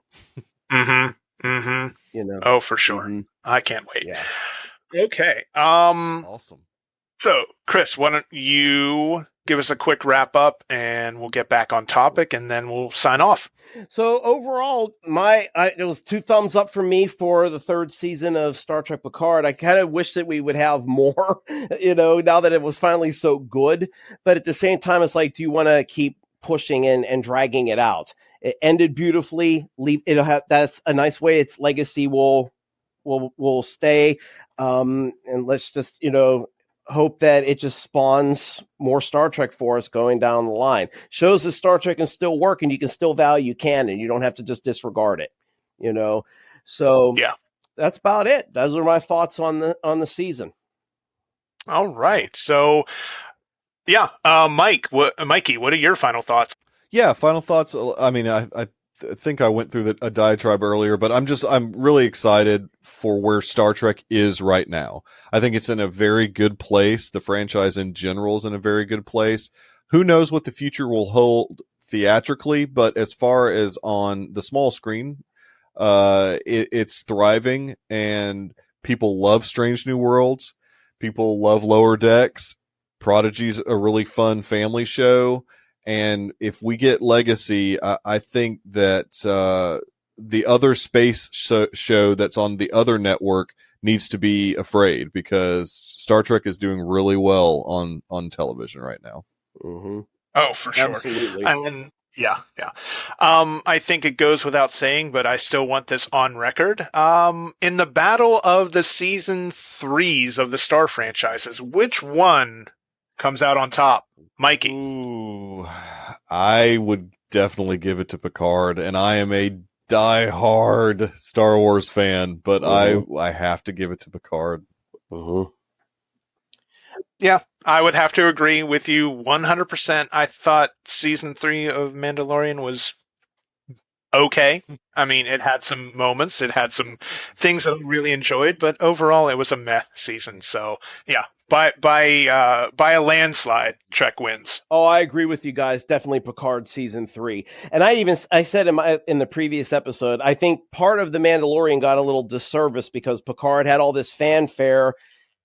Oh, for sure. I can't wait. Yeah. Okay. Awesome. So, Chris, why don't you give us a quick wrap up and we'll get back on topic and then we'll sign off. So overall, it was 2 thumbs up for me for the 3rd season of Star Trek Picard. I kind of wish that we would have more, now that it was finally so good. But at the same time, it's like, do you want to keep pushing and dragging it out? It ended beautifully. That's a nice way. Its legacy will stay. And let's just, hope that it just spawns more Star Trek for us going down the line. Shows that Star Trek can still work and you can still value canon. You don't have to just disregard it, So that's about it. Those are my thoughts on the season. All right. So Mikey, what are your final thoughts? Yeah, final thoughts. I mean, I think I went through a diatribe earlier, but I'm really excited for where Star Trek is right now. I think it's in a very good place. The franchise in general is in a very good place. Who knows what the future will hold theatrically, but as far as on the small screen, it's thriving and people love Strange New Worlds. People love Lower Decks. Prodigy's a really fun family show. And if we get Legacy, I think that the other space show that's on the other network needs to be afraid, because Star Trek is doing really well on television right now. Mm-hmm. Oh, for sure. Absolutely. And yeah. I think it goes without saying, but I still want this on record. In the battle of the season 3s of the Star franchises, which one comes out on top? Mikey. Ooh, I would definitely give it to Picard, and I am a die-hard Star Wars fan, but I have to give it to Picard. Yeah, I would have to agree with you 100%. I thought season 3 of Mandalorian was okay. I mean, it had some moments, it had some things that I really enjoyed, but overall it was a meh season. So yeah, by a landslide, Trek wins. Oh, I agree with you guys. Definitely Picard season 3. And I said in the previous episode, I think part of the Mandalorian got a little disservice because Picard had all this fanfare,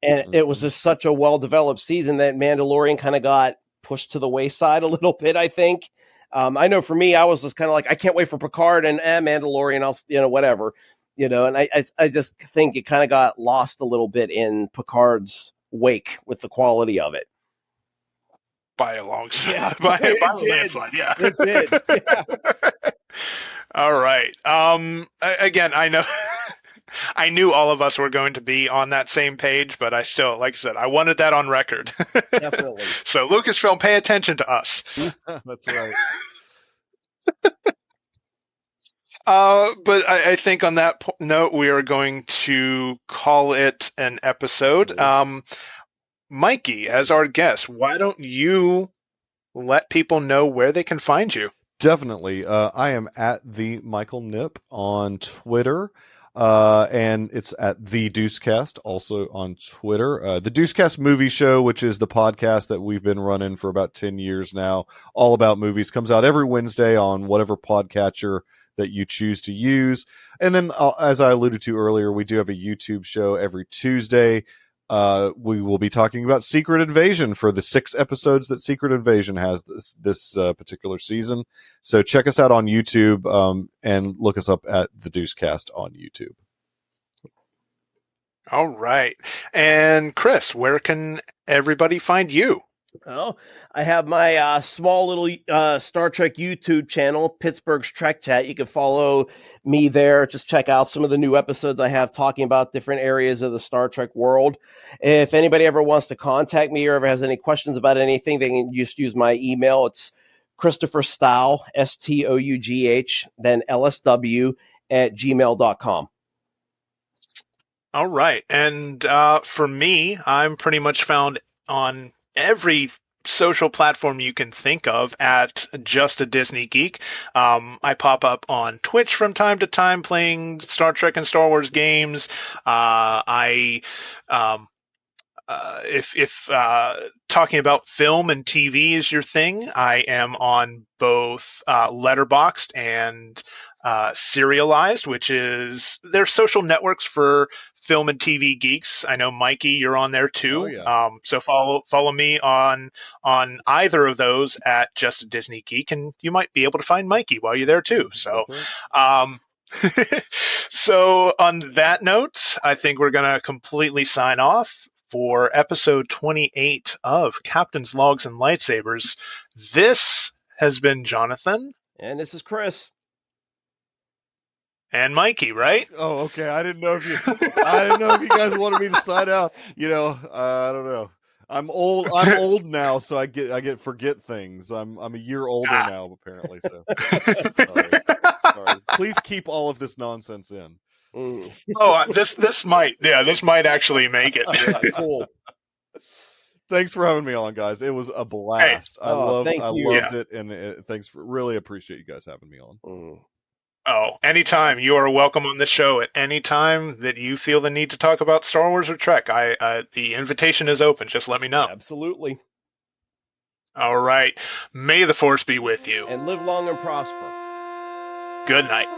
and it was just such a well-developed season that Mandalorian kind of got pushed to the wayside a little bit, I think. I know for me, I was just kind of like, I can't wait for Picard and Mandalorian. I'll, whatever, and I just think it kind of got lost a little bit in Picard's wake with the quality of it. By a long shot. Yeah, by a it landslide, yeah. It did. Yeah. All right. Again, I know I knew all of us were going to be on that same page, but I still, like I said, I wanted that on record. Definitely. So Lucasfilm, pay attention to us. That's right. But I think on that note, we are going to call it an episode. Mikey, as our guest, why don't you let people know where they can find you? Definitely. I am at the Michael Nip on Twitter. And it's at the Deucecast also on Twitter. The Deucecast Movie Show, which is the podcast that we've been running for about 10 years now, all about movies, comes out every Wednesday on whatever podcatcher that you choose to use. And then, as I alluded to earlier, we do have a YouTube show every Tuesday. We will be talking about Secret Invasion for the 6 episodes that Secret Invasion has this particular season. So check us out on YouTube and look us up at the Deucecast on YouTube. All right. And Chris, where can everybody find you? Well, I have my small little Star Trek YouTube channel, Pittsburgh's Trek Chat. You can follow me there. Just check out some of the new episodes I have talking about different areas of the Star Trek world. If anybody ever wants to contact me or ever has any questions about anything, they can just use my email. It's Christopher Stough, STOUGH, then LSW @gmail.com. All right. And for me, I'm pretty much found on every social platform you can think of at Just a Disney Geek. I pop up on Twitch from time to time playing Star Trek and Star Wars games. If talking about film and TV is your thing, I am on both Letterboxd and Serialized, which is their social networks for film and TV geeks. I know Mikey, you're on there too. Oh, yeah. So follow me on either of those at Just a Disney Geek, and you might be able to find Mikey while you're there too. So, so on that note, I think we're gonna completely sign off for episode 28 of Captain's Logs and Lightsabers. This has been Jonathan. And this is Chris. And Mikey, right? Oh, okay. I didn't know if you guys wanted me to sign out. I don't know. I'm old now, so I forget things. I'm a year older now, apparently. So sorry. Please keep all of this nonsense in. Oh, this might actually make it. Cool. Thanks for having me on, guys. It was a blast. Hey. I loved Yeah. it, and really appreciate you guys having me on. Oh, anytime. You are welcome on the show at any time that you feel the need to talk about Star Wars or Trek. The invitation is open. Just let me know. Absolutely. All right. May the Force be with you. And live long and prosper. Good night.